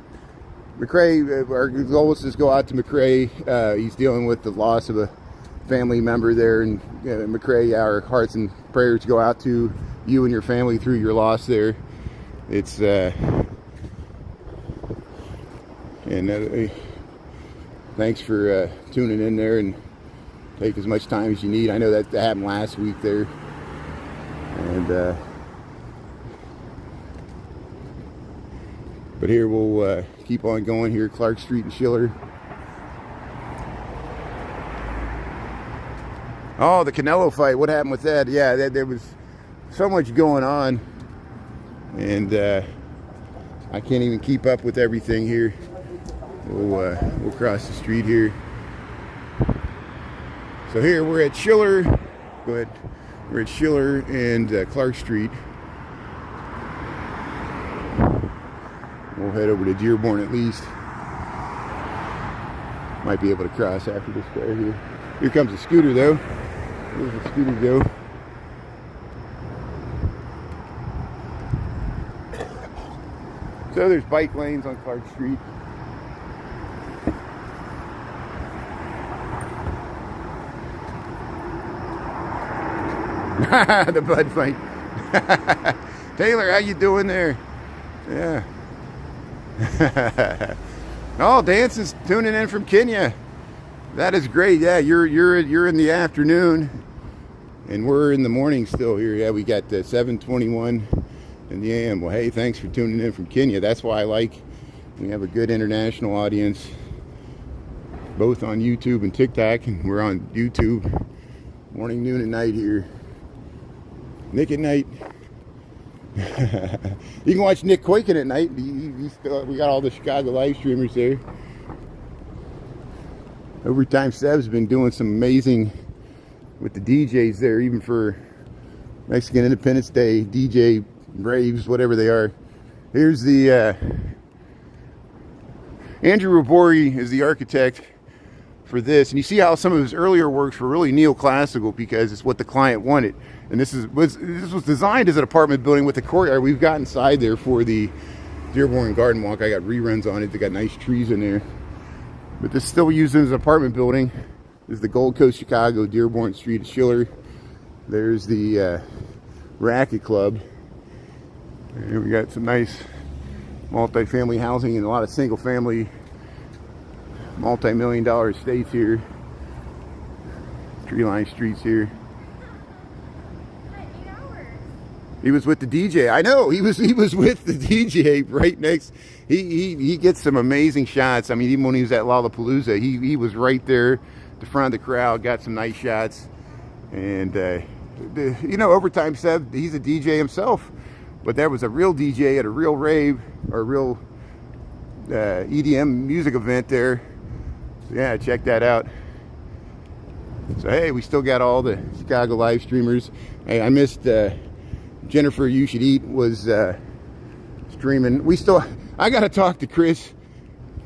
our goal is to go out to McRae. He's dealing with the loss of a family member there, and McRae, our hearts and prayers go out to you and your family through your loss there. It's thanks for tuning in there, and take as much time as you need. I know that happened last week there, and but here we'll keep on going here, Clark Street and Schiller. Oh, the Canelo fight. What happened with that? Yeah, there was so much going on. And I can't even keep up with everything here. We'll cross the street here. So here we're at Schiller. Go ahead. We're at Schiller and Clark Street. We'll head over to Dearborn at least. Might be able to cross after this guy here. Here comes a scooter though. Where's the scooter go? So there's bike lanes on Clark Street. The bud fight. Taylor, how you doing there? Yeah. Oh, Danson's tuning in from Kenya. That is great. Yeah, you're in the afternoon, and we're in the morning still here. Yeah, we got 7:21 in the AM. Well, hey, thanks for tuning in from Kenya. That's why I like. We have a good international audience, both on YouTube and TikTok, and we're on YouTube morning, noon, and night here. Nick at night. You can watch Nick Quaking at night. We got all the Chicago live streamers there. Overtime Seb's been doing some amazing with the DJs there, even for Mexican Independence Day, DJ Braves, whatever they are. Here's the Andrew Robori is the architect for this, and you see how some of his earlier works were really neoclassical because it's what the client wanted. And this was designed as an apartment building with a courtyard. We've got inside there for the Dearborn Garden Walk. I got reruns on it. They got nice trees in there. But this is still used as an apartment building. This is the Gold Coast Chicago, Dearborn Street, Schiller. There's the Racket Club. And we got some nice multi-family housing and a lot of single-family, multi-million-dollar estates here. Tree-lined streets here. He was with the DJ. I know he was with the DJ right next. He gets some amazing shots. I mean, even when he was at Lollapalooza, he was right there, the front of the crowd, got some nice shots. And you know, Overtime said he's a DJ himself, but there was a real DJ at a real rave or a real EDM music event there. So yeah, check that out. So hey, we still got all the Chicago live streamers. Hey, I missed. Jennifer, You Should Eat was streaming. I got to talk to Chris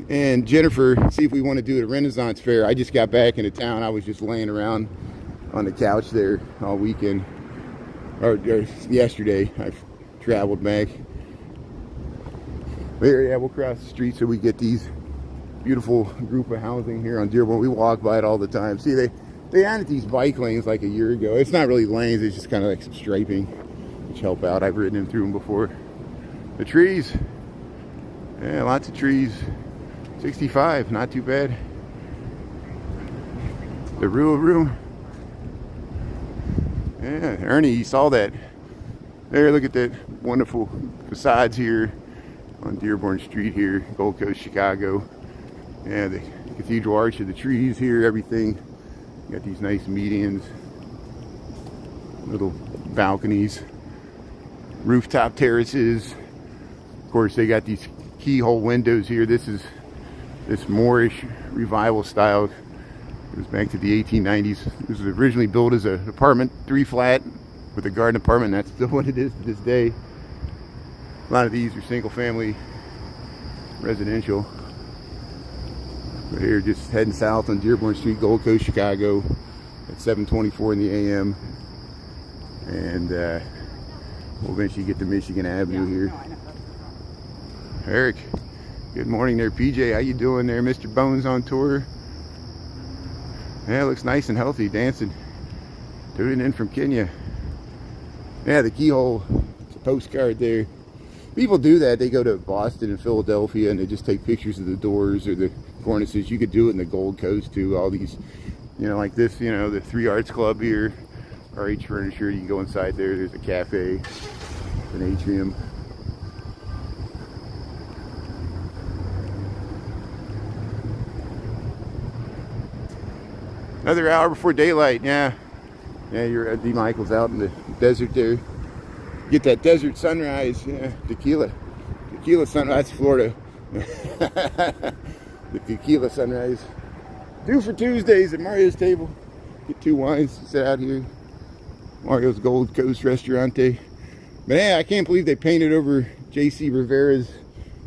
and Jennifer, see if we want to do a Renaissance Fair. I just got back into town. I was just laying around on the couch there all weekend, or yesterday. I traveled back. But here, yeah, we'll cross the street so we get these beautiful group of housing here on Dearborn. We walk by it all the time. See, they added these bike lanes like a year ago. It's not really lanes, it's just kind of like some striping. Help out. I've ridden him through them before. The trees, yeah, lots of trees. 65, not too bad. The real room, yeah. Ernie, you saw that there. Look at that wonderful facades here on Dearborn Street here, Gold Coast, Chicago. Yeah, the cathedral arch of the trees here, everything. You got these nice medians, little balconies, rooftop terraces. Of course, they got these keyhole windows here. This is this Moorish revival style. It goes back to the 1890s. This was originally built as an apartment, 3-flat with a garden apartment. And that's still what it is to this day. A lot of these are single-family residential. But here, just heading south on Dearborn Street, Gold Coast, Chicago, at 7:24 in the AM, and we'll eventually get to Michigan Avenue here. Eric, good morning there. PJ, how you doing there? Mr. Bones on tour. Yeah, looks nice and healthy, dancing. Tuning in from Kenya. Yeah, the keyhole, it's a postcard there. People do that. They go to Boston and Philadelphia and they just take pictures of the doors or the cornices. You could do it in the Gold Coast too. All these, you know, like this, you know, the 3 Arts Club here, RH Furniture. You can go inside there. There's a cafe, an atrium. Another hour before daylight, yeah. Yeah, you're at D. Michael's out in the desert there. Get that desert sunrise, yeah. Tequila sunrise, Florida. The tequila sunrise. Due for Tuesdays at Mario's table. Get 2 wines, sit out here. Mario's Gold Coast Restaurante. But yeah, I can't believe they painted over J.C. Rivera's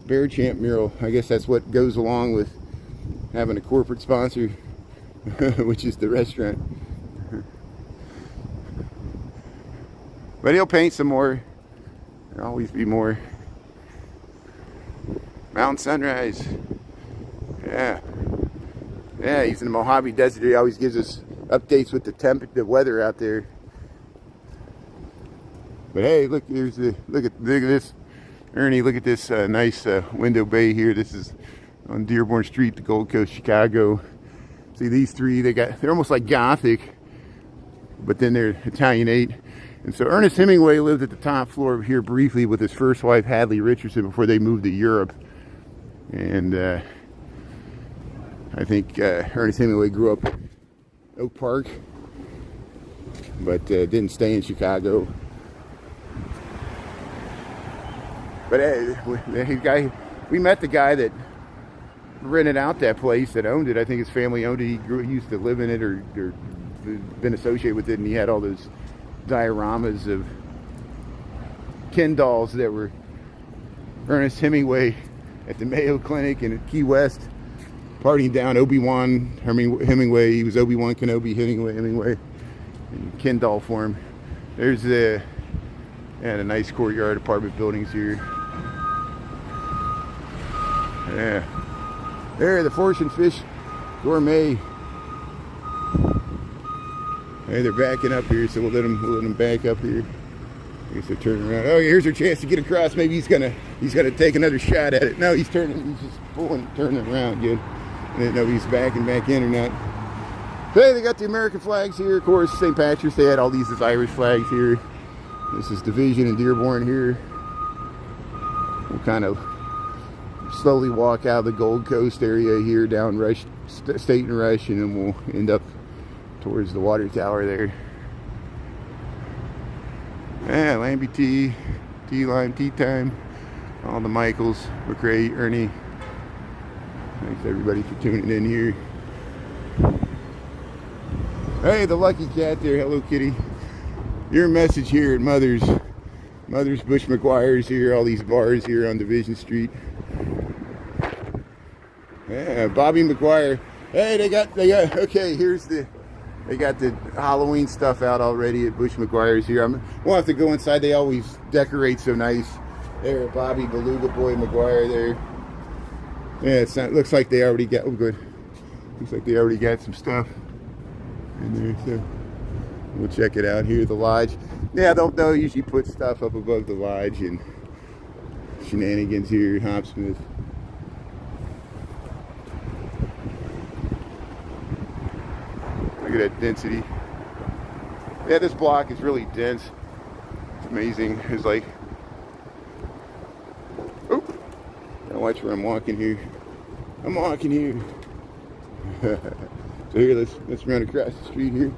Bear Champ mural. I guess that's what goes along with having a corporate sponsor, which is the restaurant. But he'll paint some more. There'll always be more. Mountain sunrise. Yeah. Yeah, he's in the Mojave Desert. He always gives us updates with the weather out there. But hey, look, look at this, Ernie. Look at this nice window bay here. This is on Dearborn Street, the Gold Coast, Chicago. See these three? They're almost like Gothic, but then they're Italianate. And so Ernest Hemingway lived at the top floor here briefly with his first wife, Hadley Richardson, before they moved to Europe. And I think Ernest Hemingway grew up in Oak Park, but didn't stay in Chicago. But we met the guy that rented out that place, that owned it. I think his family owned it. He used to live in it or been associated with it, and he had all those dioramas of Ken dolls that were Ernest Hemingway at the Mayo Clinic and at Key West, partying down Obi-Wan Hemingway. He was Obi-Wan Kenobi Hemingway in Ken doll form. There's a nice courtyard, apartment buildings here. Yeah, there, the Fortune Fish Gourmet. Hey, they're backing up here, so we'll let them back up here. I guess they're turning around. Oh, here's our chance to get across. Maybe he's gonna take another shot at it. No, he's turning. He's just turning around again. I didn't know if he's backing back in or not. Hey, they got the American flags here. Of course, St. Patrick's. They had all these as Irish flags here. This is Division and Dearborn here. We'll kind of slowly walk out of the Gold Coast area here down Rush, State and Rush, and then we'll end up towards the water tower there. Yeah, Lambie Tea, Tea Line, Tea Time, all the Michaels, McRae, Ernie. Thanks everybody for tuning in here. Hey, the lucky cat there. Hello, kitty. Your message here at Mother's Bush McGuire's here. All these bars here on Division Street. Yeah, Bobby McGuire. Hey, they got. Okay, they got the Halloween stuff out already at Bush McGuire's here. We'll have to go inside. They always decorate so nice. There, Bobby Beluga Boy McGuire there. Yeah, looks like they already got. Oh, good. Looks like they already got some stuff in there. So we'll check it out here. The lodge. Yeah, they'll usually put stuff up above the lodge and shenanigans here at Hopsmith. Look at that density. Yeah, this block is really dense. It's amazing. It's like, oh, gotta watch where I'm walking here. I'm walking here. So here, let's run across the street here.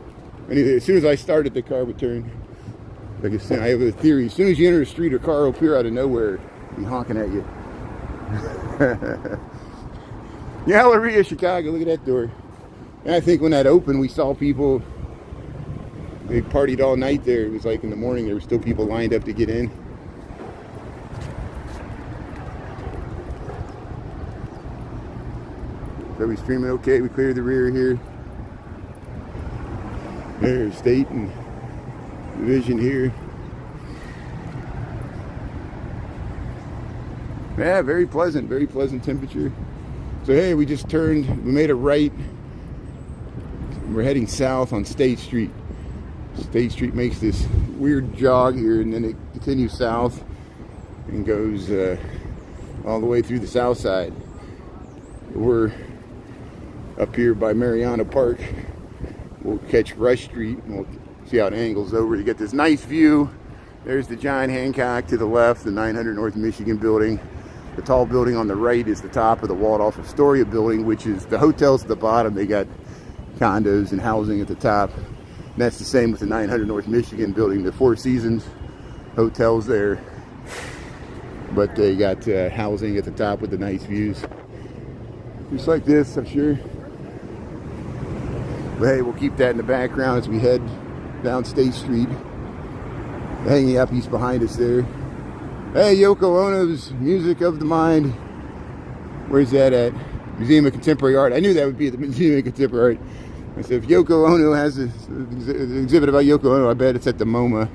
Anyway, as soon as I started, the car would turn. Like I have a theory. As soon as you enter a street, a car will appear out of nowhere and be honking at you. Galleria, Chicago. Look at that door. And I think when that opened, we saw people, they partied all night there. It was like in the morning, there were still people lined up to get in. So we streaming okay. We cleared the rear here. There's State and Division here. Yeah, very pleasant temperature. So hey, we just turned, we made a right. We're heading south on State Street. State Street makes this weird jog here, and then it continues south and goes all the way through the south side. We're up here by Mariano Park. We'll catch Rush Street and we'll see how it angles over. You get this nice view. There's the giant Hancock to the left, the 900 North Michigan building. The tall building on the right is the top of the walled-off Astoria building, which is the hotels at the bottom. They got condos and housing at the top. And that's the same with the 900 North Michigan building, the Four Seasons hotels there. But they got housing at the top with the nice views. Just like this, I'm sure. But hey, we'll keep that in the background as we head down State Street. Hanging up, he's behind us there. Hey, Yoko Ono's Music of the Mind. Where's that at? Museum of Contemporary Art. I knew that would be at the Museum of Contemporary Art. I said, if Yoko Ono has an exhibit about Yoko Ono, I bet it's at the MoMA,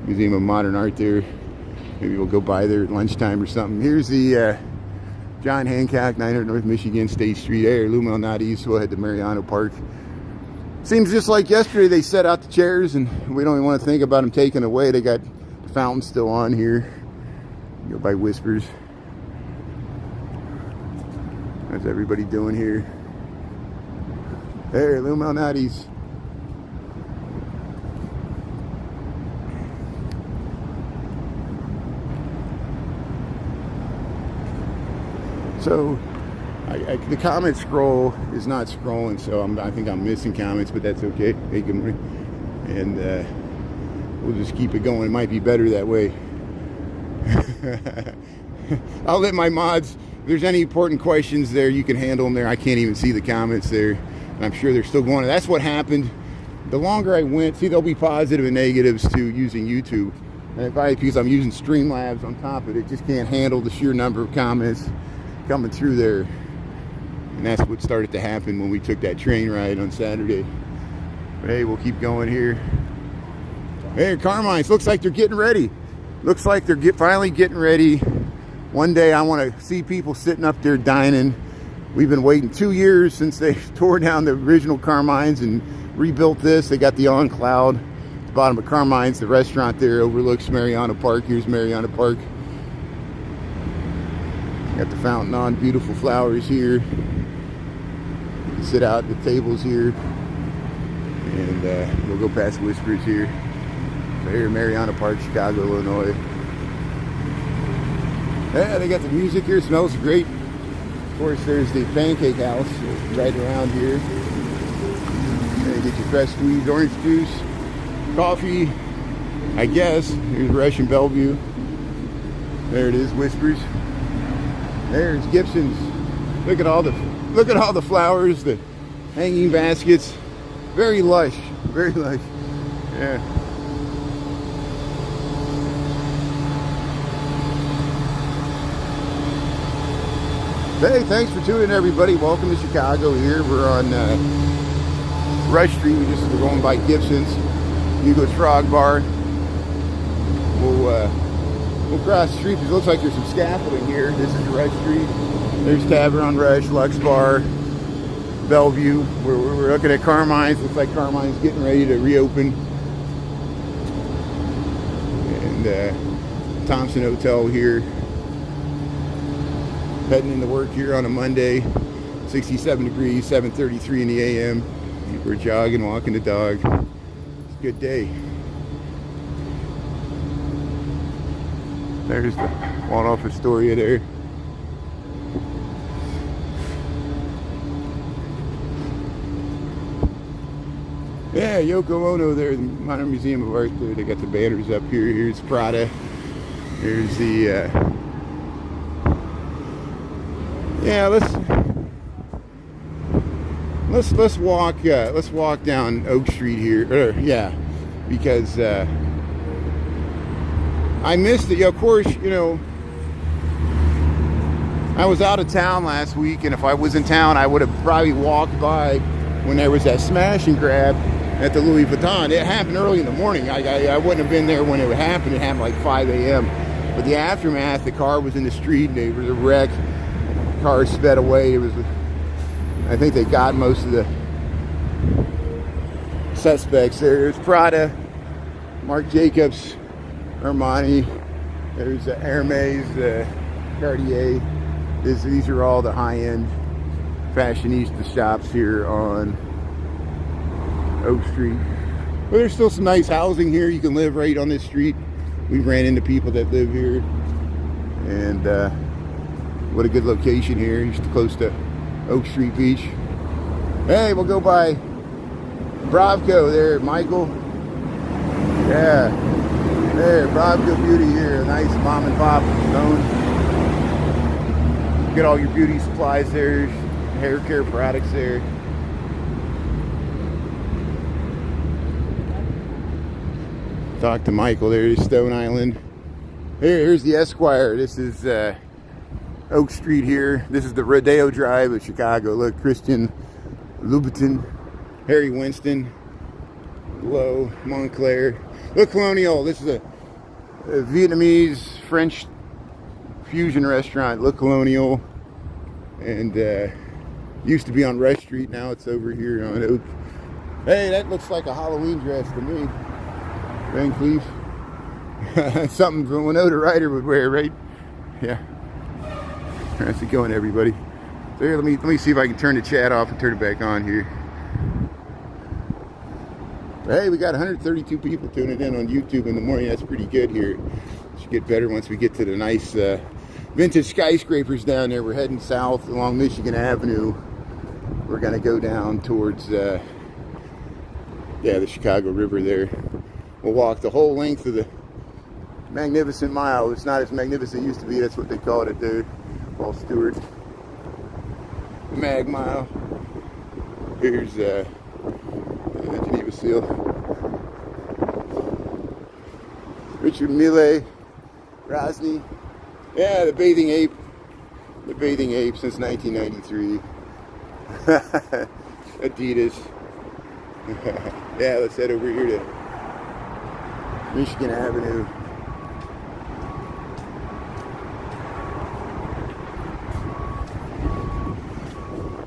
Museum of Modern Art there. Maybe we'll go by there at lunchtime or something. Here's the John Hancock, 900 North Michigan, State Street. There, Illuminati's. We'll head to Mariano Park. Seems just like yesterday they set out the chairs and we don't even want to think about them taken away. They got Fountain's still on here. Go by Whispers. How's everybody doing here? There, Lou Malnati's. So, the comment scroll is not scrolling, so I think I'm missing comments, but that's okay. Hey, good morning. And we'll just keep it going. It might be better that way. I'll let my mods, if there's any important questions there, you can handle them there. I can't even see the comments there. And I'm sure they're still going. That's what happened. The longer I went, see, there'll be positive and negatives to using YouTube. And because I'm using Streamlabs on top of it, just can't handle the sheer number of comments coming through there. And that's what started to happen when we took that train ride on Saturday. But hey, we'll keep going here. Hey, Carmine's, looks like they're getting ready. Looks like they're finally getting ready. One day I want to see people sitting up there dining. We've been waiting 2 years since they tore down the original Carmine's and rebuilt this. They got the On Cloud at the bottom of Carmine's. The restaurant there overlooks Mariano Park. Here's Mariano Park. Got the fountain on, beautiful flowers here. You can sit out at the tables here. And we'll go past Whispers here. So here, Mariano Park, Chicago, Illinois. Yeah, they got the music here, smells great. Of course, there's the Pancake House right around here. And you get your fresh squeezed orange juice, coffee, I guess. Here's Rush and Bellevue. There it is, Whispers. There's Gibson's. Look at all the flowers, the hanging baskets. Very lush, very lush. Yeah. Hey, thanks for tuning in, everybody. Welcome to Chicago here. We're on Rush Street. We're going by Gibson's. Hugo's Frog Bar. We'll cross the street because it looks like there's some scaffolding here. This is Rush Street. There's Tavern on Rush, Lux Bar, Bellevue. We're looking at Carmine's. Looks like Carmine's getting ready to reopen. And Thompson Hotel here. Heading into work here on a Monday. 67 degrees, 7:33 in the a.m. We're jogging, walking the dog. It's a good day. There's the Waldorf Astoria there. Yeah, Yoko Ono there, the Modern Museum of Art there. They got the banners up here. Here's Prada. Here's the yeah, let's walk down Oak Street here. Yeah, because I missed it. Yeah, of course, you know, I was out of town last week, and if I was in town, I would have probably walked by when there was that smash and grab at the Louis Vuitton. It happened early in the morning. I wouldn't have been there when it happened. It happened like 5 a.m. But the aftermath, the car was in the street, and there was a wreck. The car sped away. It was, I think they got most of the suspects there. There's Prada, Marc Jacobs, Armani. There's Hermes, Cartier. These are all the high-end fashionista shops here on Oak Street. But there's still some nice housing here. You can live right on this street. We've ran into people that live here. And what a good location here. Just close to Oak Street Beach. Hey, we'll go by Bravco there, Michael. Yeah. There, Bravco Beauty here. A nice mom and pop zone. Get all your beauty supplies there. Hair care products there. Talk to Michael. There's Stone Island. Here's the Esquire. This is Oak Street here. This is the Rodeo Drive of Chicago. Look, Christian Louboutin, Harry Winston, Lowe, Montclair. Look, Colonial. This is a Vietnamese French fusion restaurant. Look, Colonial. And used to be on Rush Street. Now it's over here on Oak. Hey, that looks like a Halloween dress to me. Van Cleef. Something Winona Ryder would wear, right? Yeah. How's it going, everybody? So here, let me see if I can turn the chat off and turn it back on here. But hey, we got 132 people tuning in on YouTube in the morning. That's pretty good here. Should get better once we get to the nice vintage skyscrapers down there. We're heading south along Michigan Avenue. We're gonna go down towards the Chicago River there. We'll walk the whole length of the Magnificent Mile. It's not as magnificent as it used to be. That's what they called it there. Paul Stewart. Mag Mile. Here's the Geneva Seal. Richard Mille. Rosny. Yeah, the Bathing Ape. The Bathing Ape since 1993. Adidas. Yeah, let's head over here to Michigan Avenue.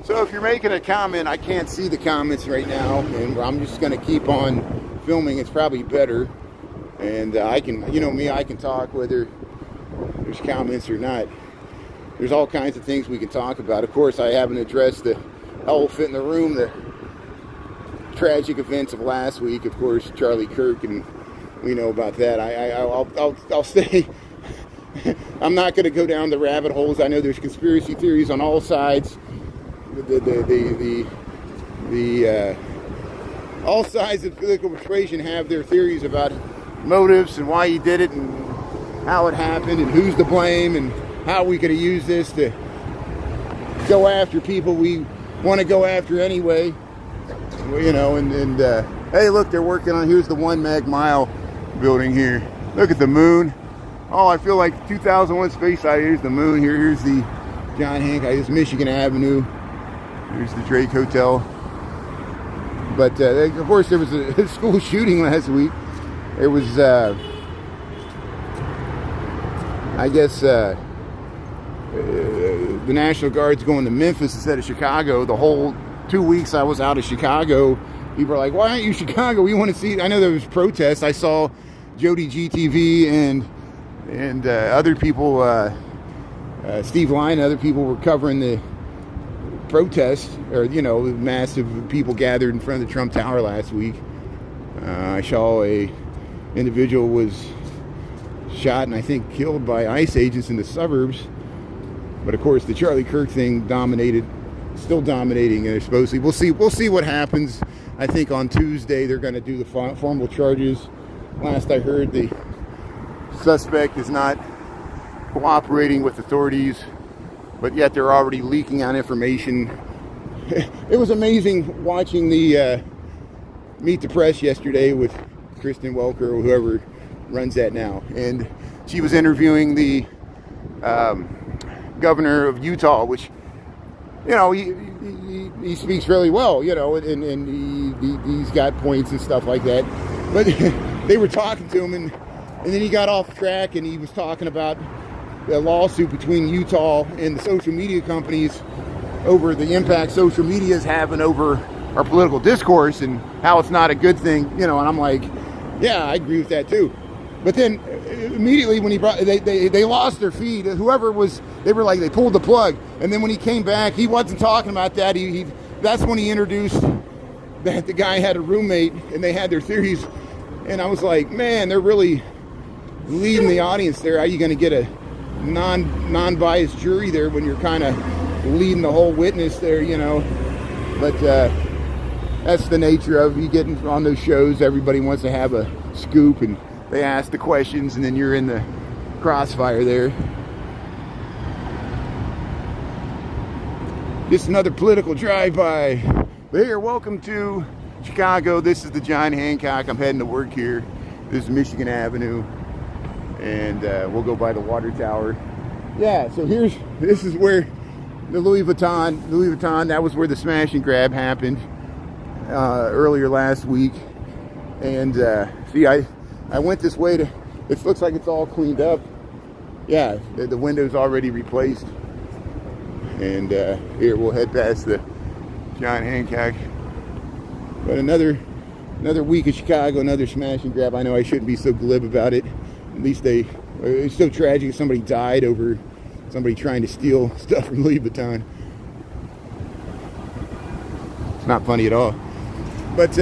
So if you're making a comment, I can't see the comments right now, and I'm just going to keep on filming. It's probably better, and I can, you know me, I can talk whether there's comments or not. There's all kinds of things we can talk about. Of course, I haven't addressed the elephant in the room, the tragic events of last week. Of course, Charlie Kirk, and we know about that. I'll say I'm not going to go down the rabbit holes. I know there's conspiracy theories on all sides. All sides of political persuasion have their theories about motives and why he did it and how it happened and who's to blame and how we could have used this to go after people we want to go after anyway. You know, and hey, look, they're working on, here's the 1 Mag Mile building here. Look at the moon. Oh, I feel like 2001 Space Odyssey. Here's the moon here. Here's the John Hancock. Here's Michigan Avenue. Here's the Drake Hotel. But of course, there was a school shooting last week. There was, I guess, the National Guard's going to Memphis instead of Chicago. The whole 2 weeks I was out of Chicago, people are like, why aren't you Chicago? We want to see. I know there was protests. I saw Jody GTV and other people, Steve Lyon, other people were covering the protest, or, you know, massive people gathered in front of the Trump Tower last week. I saw a individual was shot and I think killed by ICE agents in the suburbs. But of course, the Charlie Kirk thing dominated, still dominating. And supposedly, we'll see what happens. I think on Tuesday they're going to do the formal charges. Last I heard, the suspect is not cooperating with authorities, but yet they're already leaking out information. It was amazing watching the Meet the Press yesterday with Kristen Welker or whoever runs that now, and she was interviewing the governor of Utah, which, you know, he speaks fairly well, you know, and he's got points and stuff like that. But they were talking to him, and then he got off track, and he was talking about the lawsuit between Utah and the social media companies over the impact social media is having over our political discourse and how it's not a good thing, you know. And I'm like, yeah, I agree with that too. But then immediately when he brought, they lost their feed. Whoever was, they were like, they pulled the plug. And then when he came back, he wasn't talking about that. That's when he introduced that the guy had a roommate and they had their theories. And I was like, man, they're really leading the audience there. How are you going to get a non-biased jury there when you're kind of leading the whole witness there, you know? But that's the nature of you getting on those shows. Everybody wants to have a scoop, and they ask the questions, and then you're in the crossfire there. Just another political drive-by. But here, welcome to Chicago. This is the John Hancock. I'm heading to work here. This is Michigan Avenue, and we'll go by the water tower. Yeah, so this is where the Louis Vuitton, that was where the smash and grab happened earlier last week. And see, I went this way to, it looks like it's all cleaned up. Yeah, the window's already replaced. And here, we'll head past the John Hancock. But another week of Chicago, another smash and grab. I know I shouldn't be so glib about it. At least it's so tragic if somebody died over somebody trying to steal stuff from Louis Vuitton. It's not funny at all. But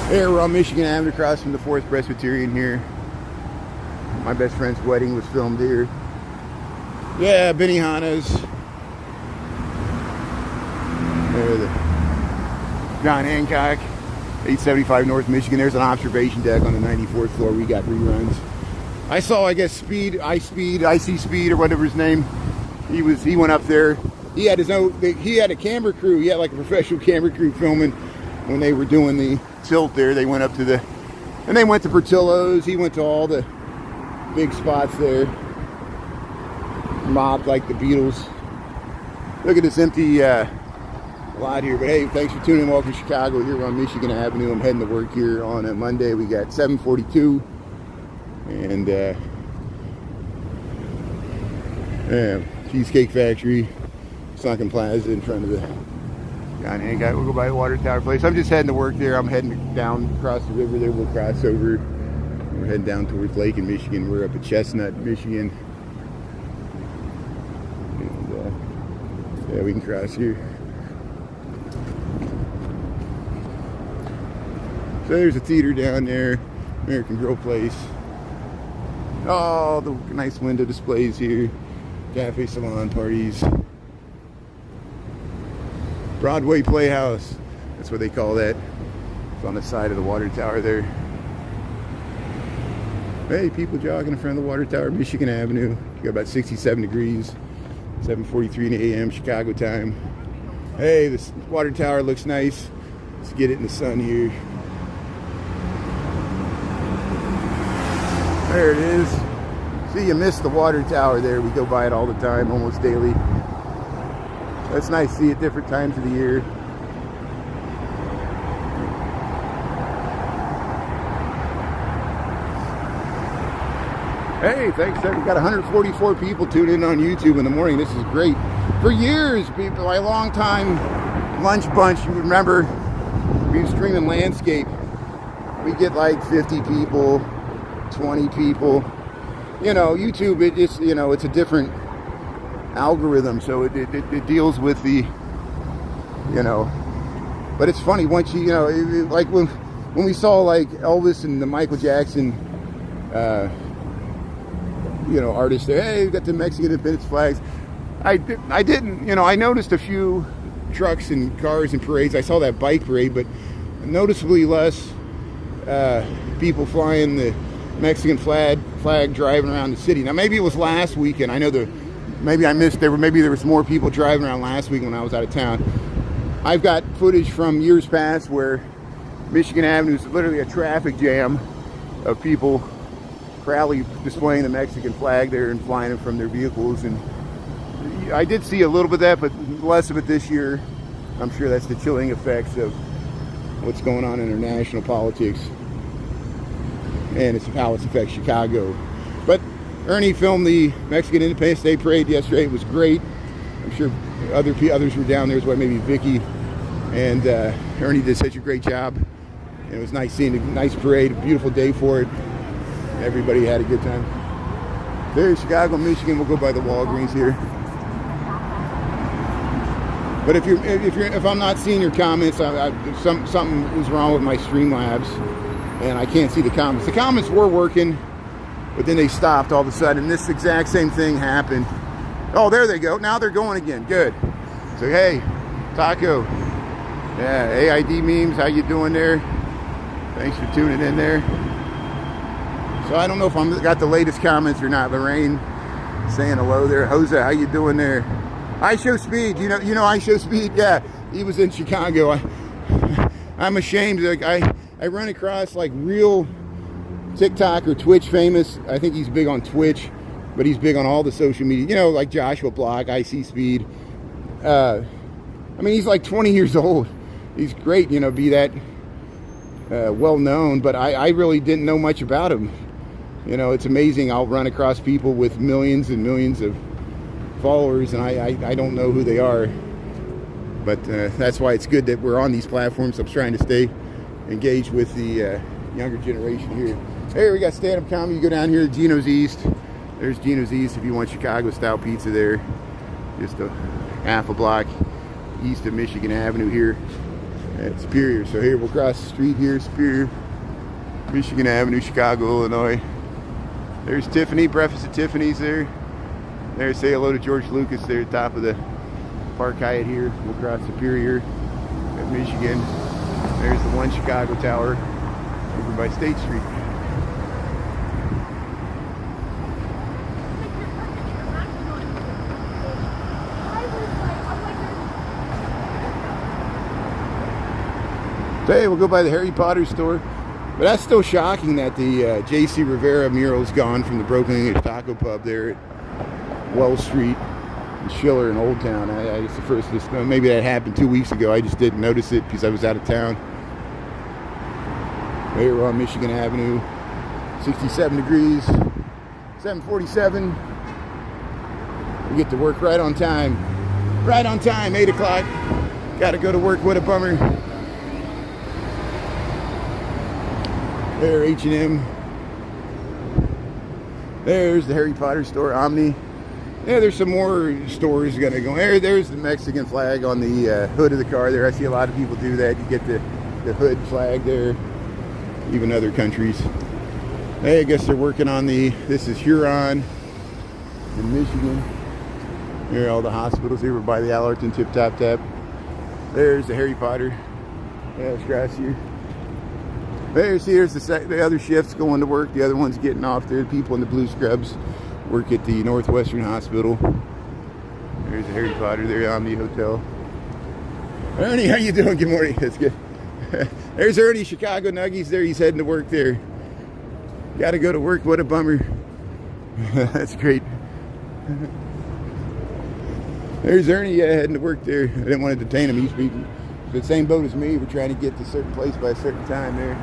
here we're on Michigan Avenue across from the 4th Presbyterian here. My best friend's wedding was filmed here. Yeah, Benihana's. There, the John Hancock, 875 North Michigan. There's an observation deck on the 94th floor. We got reruns. I saw, I guess, IC Speed, or whatever his name. He went up there. He had his own. He had a camera crew. He had like a professional camera crew filming when they were doing the tilt there. They went up to and they went to Portillo's. He went to all the big spots there. Mobbed like the Beatles. Look at this empty lot here. But hey, thanks for tuning in. Welcome to Chicago. Here we're on Michigan Avenue. I'm heading to work here on a Monday. We got 7:42, and yeah, Cheesecake Factory, Sunken Plaza in front of the John Hancock. We'll go by the water tower place. I'm just heading to work there. I'm heading down across the river there. We'll cross over. We're heading down towards Lake in Michigan. We're up at Chestnut, Michigan. And yeah, we can cross here. So there's a theater down there, American Grill Place. Oh, the nice window displays here. Cafe, salon, parties. Broadway Playhouse. That's what they call that. It's on the side of the water tower there. Hey, people jogging in front of the water tower, Michigan Avenue. You got about 67 degrees. 7:43 a.m. Chicago time. Hey, this water tower looks nice. Let's get it in the sun here. There it is. See, you missed the water tower there. We go by it all the time, almost daily. That's nice to see at different times of the year. Hey, thanks. We got 144 people tuned in on YouTube in the morning. This is great. For years, people, my long time lunch bunch, you remember, we were streaming landscape. We get like 50 people, 20 people. You know, YouTube, it just, you know, it's a different algorithm, so it deals with the, you know, but it's funny once you know, like when we saw like Elvis and the Michael Jackson, you know, artists there. Hey, we got the Mexican Independence flags. I didn't, you know, I noticed a few trucks and cars and parades. I saw that bike parade, but noticeably less people flying the Mexican flag driving around the city. Now maybe it was last weekend. I know maybe I missed maybe there was more people driving around last week when I was out of town. I've got footage from years past where Michigan Avenue is literally a traffic jam of people proudly displaying the Mexican flag there and flying it from their vehicles. And I did see a little bit of that, but less of it this year. I'm sure that's the chilling effects of what's going on in international politics, and it's how it affects Chicago. But Ernie filmed the Mexican Independence Day parade yesterday. It was great. I'm sure others were down there as well, maybe Vicky. And Ernie did such a great job. And it was nice seeing a nice parade, a beautiful day for it. Everybody had a good time. There's Chicago, Michigan. We'll go by the Walgreens here. But if I'm not seeing your comments, something is wrong with my Streamlabs, and I can't see the comments. The comments were working, but then they stopped all of a sudden. This exact same thing happened. Oh, there they go. Now they're going again. Good. So hey, Taco. Yeah, AID memes. How you doing there? Thanks for tuning in there. So I don't know if I got the latest comments or not. Lorraine saying hello there. Jose, how you doing there? I Show Speed. You know I Show Speed. Yeah, he was in Chicago. I'm ashamed. Like I run across like real TikTok or Twitch famous. I think he's big on Twitch, but he's big on all the social media. You know, like Joshua Block, IC Speed. I mean, he's like 20 years old. He's great. You know, be that well known, but I really didn't know much about him. You know, it's amazing. I'll run across people with millions and millions of followers, and I don't know who they are. But that's why it's good that we're on these platforms. I'm trying to stay engaged with the younger generation here. Hey, we got stand-up comedy. You go down here to Gino's East. There's Gino's East if you want Chicago-style pizza there. Just a half a block east of Michigan Avenue here at Superior. So here we'll cross the street here, Superior, Michigan Avenue, Chicago, Illinois. There's Tiffany, Breakfast at Tiffany's there. There, say hello to George Lucas there at the top of the Park Hyatt here. We'll cross Superior at Michigan. There's the One Chicago Tower over by State Street. So hey, we'll go by the Harry Potter store. But that's still shocking that the J.C. Rivera mural's gone from the Broken English Taco Pub there at Wells Street and Schiller in Oldtown. It's the first of this. Maybe that happened 2 weeks ago. I just didn't notice it because I was out of town. Here we're on Michigan Avenue, 67 degrees, 7:47. We get to work right on time. Right on time, 8 o'clock. Got to go to work, what a bummer. There, H&M. There's the Harry Potter store, Omni. Yeah, there's some more stores gonna go. There's the Mexican flag on the hood of the car there. I see a lot of people do that. You get the hood flag there. Even other countries. Hey, I guess they're working on this is Huron in Michigan. Here are all the hospitals here by the Allerton Tip Top Tap. There's the Harry Potter. Yeah, it's grass here. There's the other shifts going to work. The other one's getting off there. The people in the blue scrubs work at the Northwestern Hospital. There's the Harry Potter there, Omni Hotel. Ernie, how you doing? Good morning. That's good. There's Ernie, Chicago Nuggies there. He's heading to work there. Got to go to work. What a bummer. That's great. There's Ernie heading to work there. I didn't want to detain him. He's the same boat as me. We're trying to get to a certain place by a certain time there.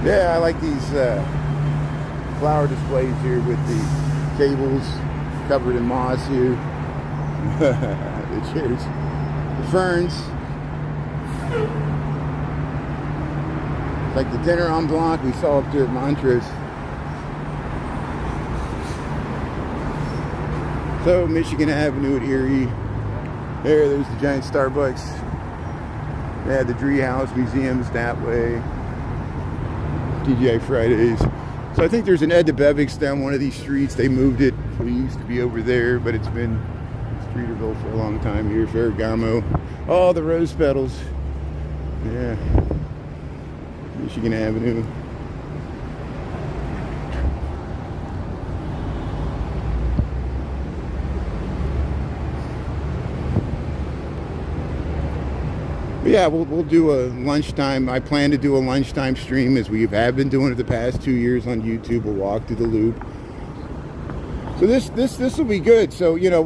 Yeah, I like these flower displays here with the cables covered in moss here. The chairs, the ferns. It's like the dinner en bloc we saw up there at Montrose. So Michigan Avenue at Erie. There's the giant Starbucks. They had the Dree House Museums that way. TGI Fridays. So I think there's an Ed DeBevick's down one of these streets. They moved it. We used to be over there, but it's been Streeterville for a long time here. Ferragamo. Oh, the rose petals. Yeah. Michigan Avenue. But yeah, we'll do a lunchtime. I plan to do a lunchtime stream as we have been doing it the past 2 years on YouTube. We'll walk through the loop. So this will be good. So you know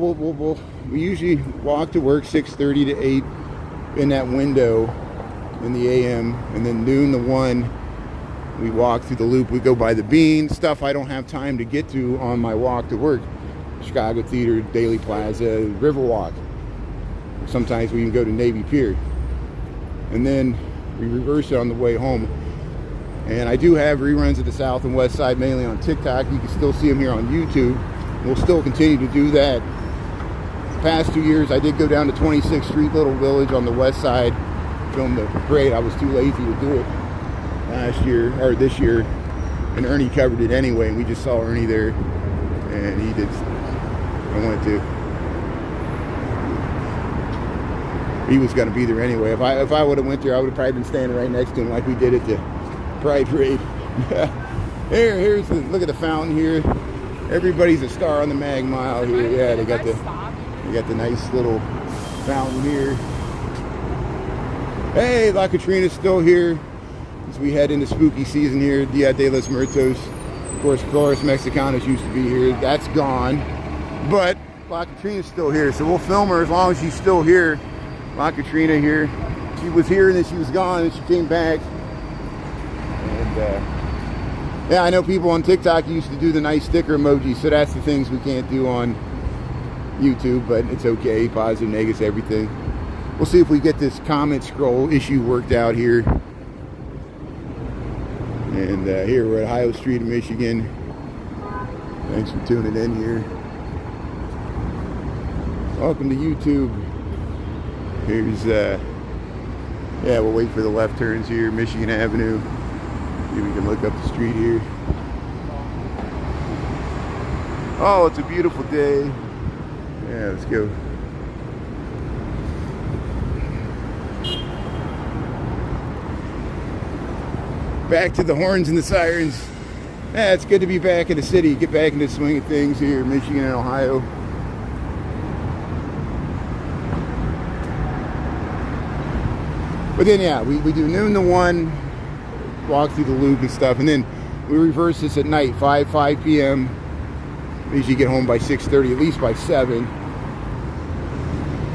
we usually walk to work 6:30 to 8 in that window in the AM, and then noon to 1 we walk through the loop. We go by the Bean, stuff I don't have time to get to on my walk to work. Chicago Theater, Daily Plaza, Riverwalk. Sometimes we even go to Navy Pier. And then we reverse it on the way home. And I do have reruns of the South and West Side, mainly on TikTok. You can still see them here on YouTube. We'll still continue to do that. The past 2 years, I did go down to 26th Street, Little Village on the West Side, film the parade. I was too lazy to do it last year, or this year. And Ernie covered it anyway, and we just saw Ernie there. And he did, I wanted to. He was going to be there anyway. If I would have went there, I would have probably been standing right next to him like we did at the Pride Parade. Here's look at the fountain here. Everybody's a star on the Mag Mile here. Yeah, they got the nice little fountain here. Hey, La Catrina's still here as we head into spooky season here. Dia de los Muertos. Of course, Flores Mexicanos used to be here. That's gone, but La Catrina's still here, so we'll film her as long as she's still here. La Catrina here. She was here and then she was gone and she came back. And Yeah, I know people on TikTok used to do the nice sticker emoji, so that's the things we can't do on YouTube, but it's okay. Positive, negatives, everything. We'll see if we get this comment scroll issue worked out here. And here we're at Ohio Street in Michigan. Thanks for tuning in here. Welcome to YouTube. Here's, yeah, we'll wait for the left turns here, Michigan Avenue. See if we can look up the street here. Oh, it's a beautiful day. Yeah, let's go. Back to the horns and the sirens. Yeah, it's good to be back in the city. Get back into the swing of things here in Michigan and Ohio. But then, yeah, we do noon to 1, walk through the loop and stuff, and then we reverse this at night, 5 p.m. We usually get home by 6:30, at least by 7.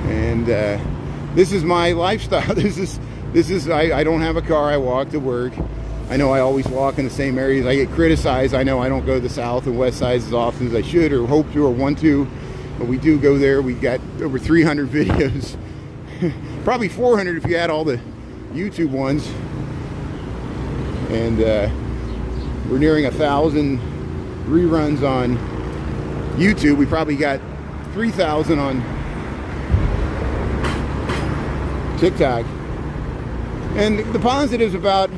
And this is my lifestyle. This is I don't have a car. I walk to work. I know I always walk in the same areas. I get criticized. I know I don't go to the south and west sides as often as I should or hope to or want to, but we do go there. We got over 300 videos, probably 400 if you add all the YouTube ones, and we're nearing 1,000 reruns on YouTube. We probably got 3,000 on TikTok. And the positives about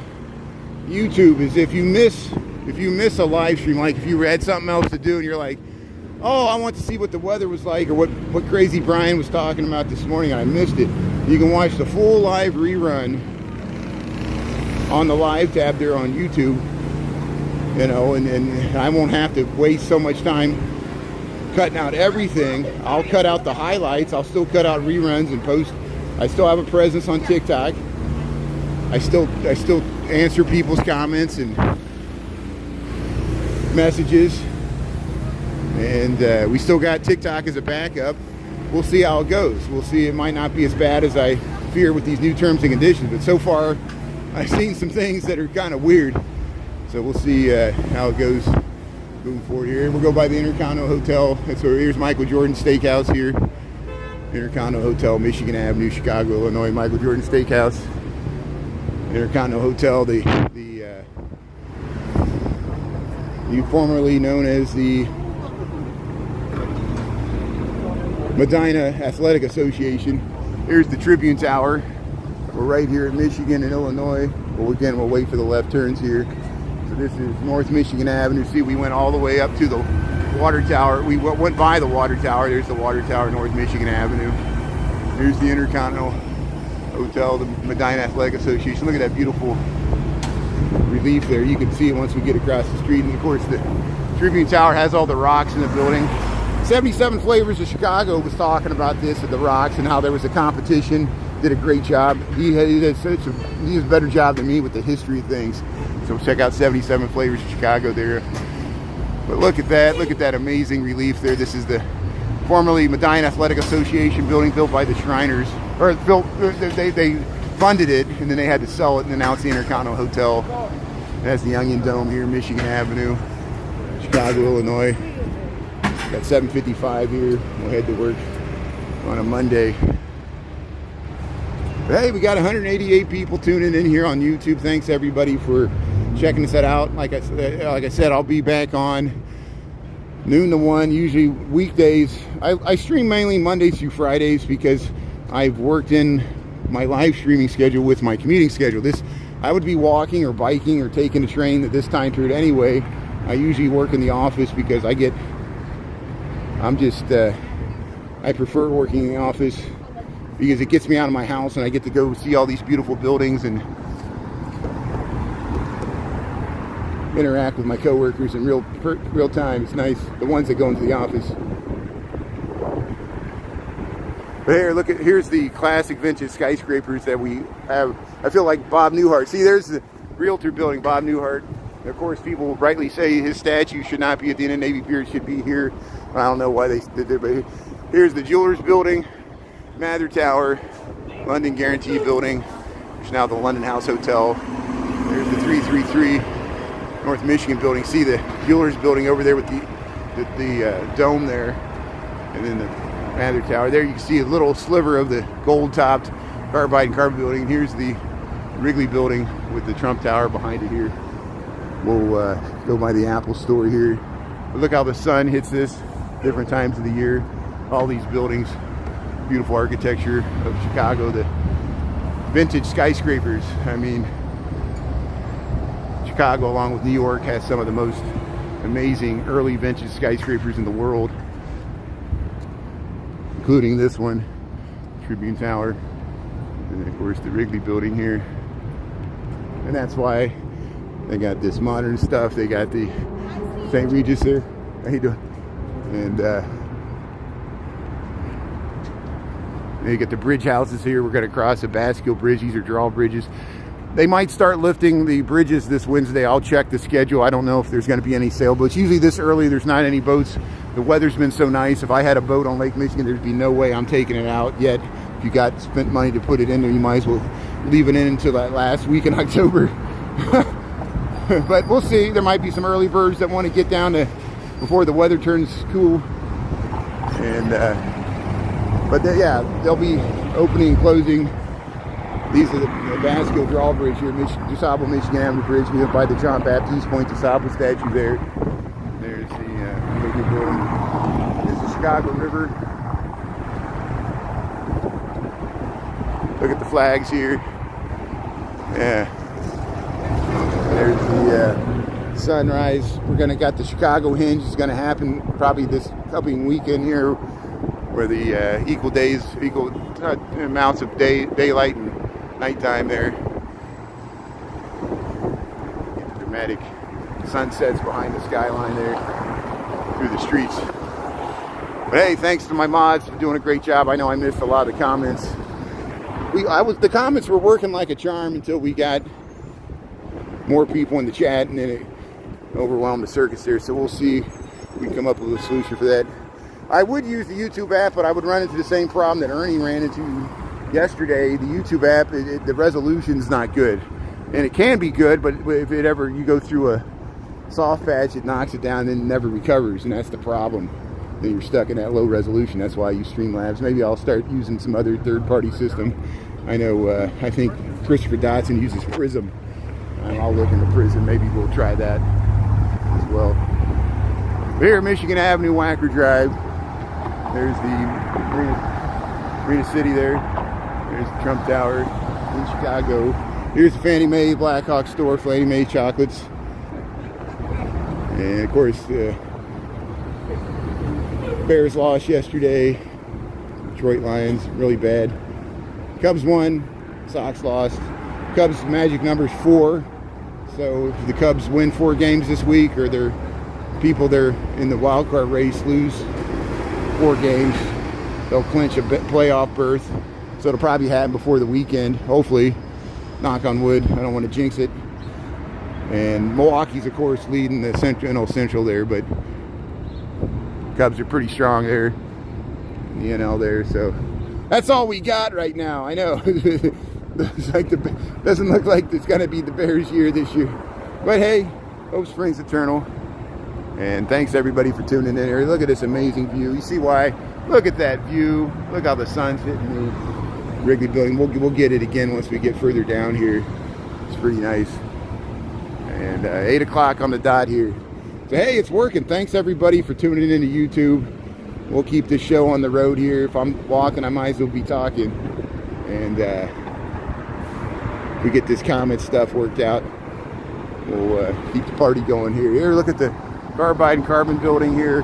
YouTube is if you miss a live stream, like if you had something else to do and you're like, oh, I want to see what the weather was like or what Crazy Brian was talking about this morning and I missed it, you can watch the full live rerun on the live tab there on YouTube, you know, and I won't have to waste so much time cutting out everything. I'll cut out the highlights. I'll still cut out reruns and post. I still have a presence on TikTok. I still answer people's comments and messages, and we still got TikTok as a backup. We'll see how it goes. We'll see. It might not be as bad as I fear with these new terms and conditions, but so far I've seen some things that are kind of weird. So we'll see how it goes moving forward here. We'll go by the Intercontinental Hotel. That's where here's Michael Jordan Steakhouse here. Intercontinental Hotel, Michigan Avenue, Chicago, Illinois. Michael Jordan Steakhouse. Intercontinental Hotel, the formerly known as the Medina Athletic Association. Here's the Tribune Tower. We're right here in Michigan and Illinois. Well, again, we'll wait for the left turns here. So this is North Michigan Avenue. See, we went all the way up to the water tower. We went by the water tower. There's the water tower, North Michigan Avenue. Here's the Intercontinental Hotel, the Medina Athletic Association. Look at that beautiful relief there. You can see it once we get across the street. And of course, the Tribune Tower has all the rocks in the building. 77 Flavors of Chicago was talking about this at the rocks and how there was a competition. Did a great job. He does a better job than me with the history of things. So check out 77 Flavors of Chicago there. But look at that amazing relief there. This is the formerly Medina Athletic Association building built by the Shriners. Or they funded it and then they had to sell it, and now it's the Intercontinental Hotel. That's the Onion Dome here, Michigan Avenue, Chicago, Illinois. Got 7:55 here. We'll head to work on a Monday. But hey, we got 188 people tuning in here on YouTube. Thanks everybody for checking us out. Like I said, I'll be back on noon to 1, usually weekdays. I stream mainly Mondays through Fridays because I've worked in my live streaming schedule with my commuting schedule. I would be walking or biking or taking a train at this time period anyway. I usually work in the office because I prefer working in the office because it gets me out of my house and I get to go see all these beautiful buildings and interact with my coworkers in real time. It's nice, the ones that go into the office. But here, here's the classic vintage skyscrapers that we have. I feel like Bob Newhart. See, there's the realtor building, Bob Newhart. And of course, people rightly say his statue should not be at the end of Navy Pier, it should be here. I don't know why they did it, but here's the Jewelers Building, Mather Tower, London Guarantee Building, which is now the London House Hotel. There's the 333 North Michigan building. See the Jewelers building over there with the dome there, and then the Mather Tower. There you can see a little sliver of the gold-topped carbide and carbon building. Here's the Wrigley building with the Trump Tower behind it here. We'll go by the Apple store here. But look how the sun hits this different times of the year. All these buildings, beautiful architecture of Chicago, the vintage skyscrapers. I mean, Chicago, along with New York, has some of the most amazing early vintage skyscrapers in the world, including this one, Tribune Tower, and of course the Wrigley building here. And that's why they got this modern stuff. They got the St. Regis there. How you doing? And you get the bridge houses here. We're going to cross the Basque Bridge. These are drawbridges. They might start lifting the bridges this Wednesday. I'll check the schedule. I don't know if there's going to be any sailboats. Usually this early, there's not any boats. The weather's been so nice. If I had a boat on Lake Michigan, there'd be no way I'm taking it out yet. If you got spent money to put it in there, you might as well leave it in until that last week in October. But we'll see. There might be some early birds that want to get down to before the weather turns cool. And yeah, they'll be opening and closing. These are the Basque drawbridge here, DeSable Michigan Avenue Bridge. We went by the John Baptiste Point DeSable statue there. There's the Wrigley building. There's the Chicago River. Look at the flags here. Yeah. There's the sunrise. We're got the Chicago Hinge. It's gonna happen probably this coming weekend here, where the equal amounts of daylight and nighttime there. Dramatic sunsets behind the skyline there through the streets. But hey, thanks to my mods for doing a great job. I know I missed a lot of the comments. The comments were working like a charm until we got more people in the chat, and then it overwhelmed the circus there. So we'll see if we can come up with a solution for that. I would use the YouTube app, but I would run into the same problem that Ernie ran into yesterday. The YouTube app, the resolution's not good. And it can be good, but if it ever, you go through a soft patch, it knocks it down and then it never recovers, and that's the problem. Then you're stuck in that low resolution. That's why I use Streamlabs. Maybe I'll start using some other third-party system. I know, I think Christopher Dotson uses Prism. I'll look into Prism. Maybe we'll try that as well. Here, Michigan Avenue, Wacker Drive. There's the Marina City there. There's the Trump Tower in Chicago. Here's the Fannie Mae Blackhawk store, Fannie Mae chocolates. And of course, Bears lost yesterday. Detroit Lions, really bad. Cubs won. Sox lost. Cubs magic number's 4. So if the Cubs win 4 games this week, or their people they're in the wild card race lose 4 games, they'll clinch a playoff berth. So it'll probably happen before the weekend, hopefully. Knock on wood. I don't want to jinx it. And Milwaukee's, of course, leading the NL Central there, but Cubs are pretty strong there in the NL there. So that's all we got right now. I know. It's like doesn't look like it's going to be the Bears' year this year. But hey, hope springs eternal. And thanks everybody for tuning in here. Look at this amazing view. You see why? Look at that view. Look how the sun's hitting the Wrigley building. We'll get it again once we get further down here. It's pretty nice. And 8 o'clock on the dot here. So hey, it's working. Thanks everybody for tuning into YouTube. We'll keep this show on the road here. If I'm walking, I might as well be talking. And we get this comment stuff worked out, we'll keep the party going here. Here, look at the carbide and carbon building here.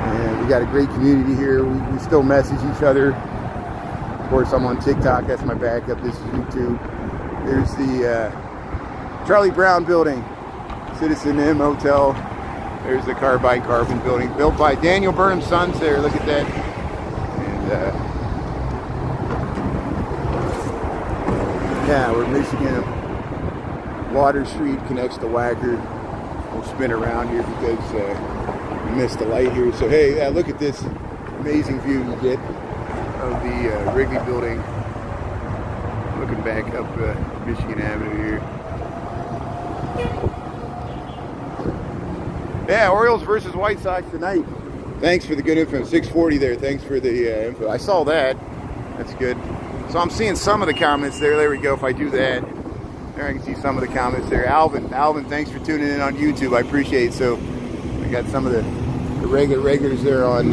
And we got a great community here. We still message each other. Of course, I'm on TikTok. That's my backup. This is YouTube. There's the Charlie Brown building, Citizen M Hotel. There's the carbide carbon building built by Daniel Burnham's sons there. Look at that. And yeah, we're Michigan. Water Street connects to Wacker. We'll spin around here because we missed the light here. So hey, look at this amazing view you get of the Wrigley building. Looking back up Michigan Avenue here. Yeah, Orioles versus White Sox tonight. Thanks for the good info. 640 there. Thanks for the info. I saw that. That's good. So I'm seeing some of the comments there. There we go. If I do that, there I can see some of the comments there. Alvin, thanks for tuning in on YouTube. I appreciate it. So I got some of the regulars there on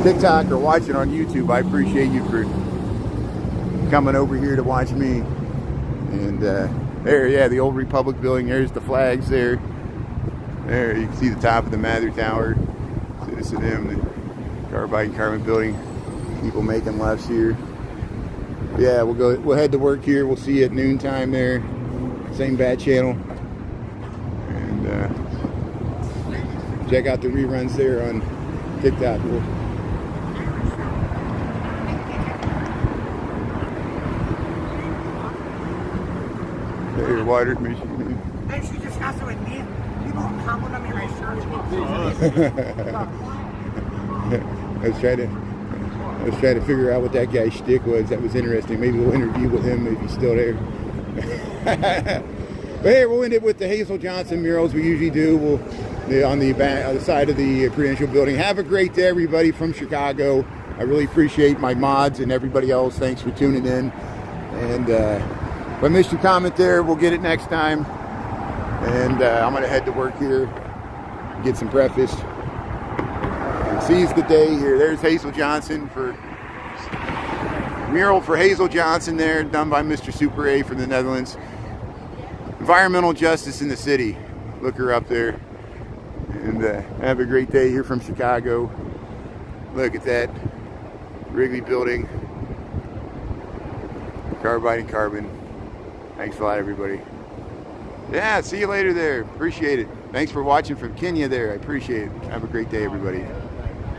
TikTok or watching on YouTube. I appreciate you for coming over here to watch me. And there, yeah, the Old Republic building. There's the flags there. There, you can see the top of the Mather Tower. Citizen M, the Carbide and Carbon building. People making lefts here. Yeah, we'll head to work here. We'll see you at noontime there. Same bat channel. And check out the reruns there on TikTok. There, water, Michigan. And she discussed it with me. People compliment me my shirt. I was trying to figure out what that guy's shtick was. That was interesting. Maybe we'll interview with him if he's still there. But hey, we'll end it with the Hazel Johnson murals we usually do. On the side of the Prudential building. Have a great day, everybody from Chicago. I really appreciate my mods and everybody else. Thanks for tuning in. And if I missed your comment there, we'll get it next time. And I'm going to head to work here, get some breakfast, and seize the day here. There's Hazel Johnson for mural for Hazel Johnson there, done by Mr. Super A from the Netherlands. Environmental justice in the city. Look her up there. And have a great day here from Chicago. Look at that Wrigley building. Carbide and Carbon. Thanks a lot, everybody. Yeah, see you later there. Appreciate it. Thanks for watching from Kenya there. I appreciate it. Have a great day, everybody.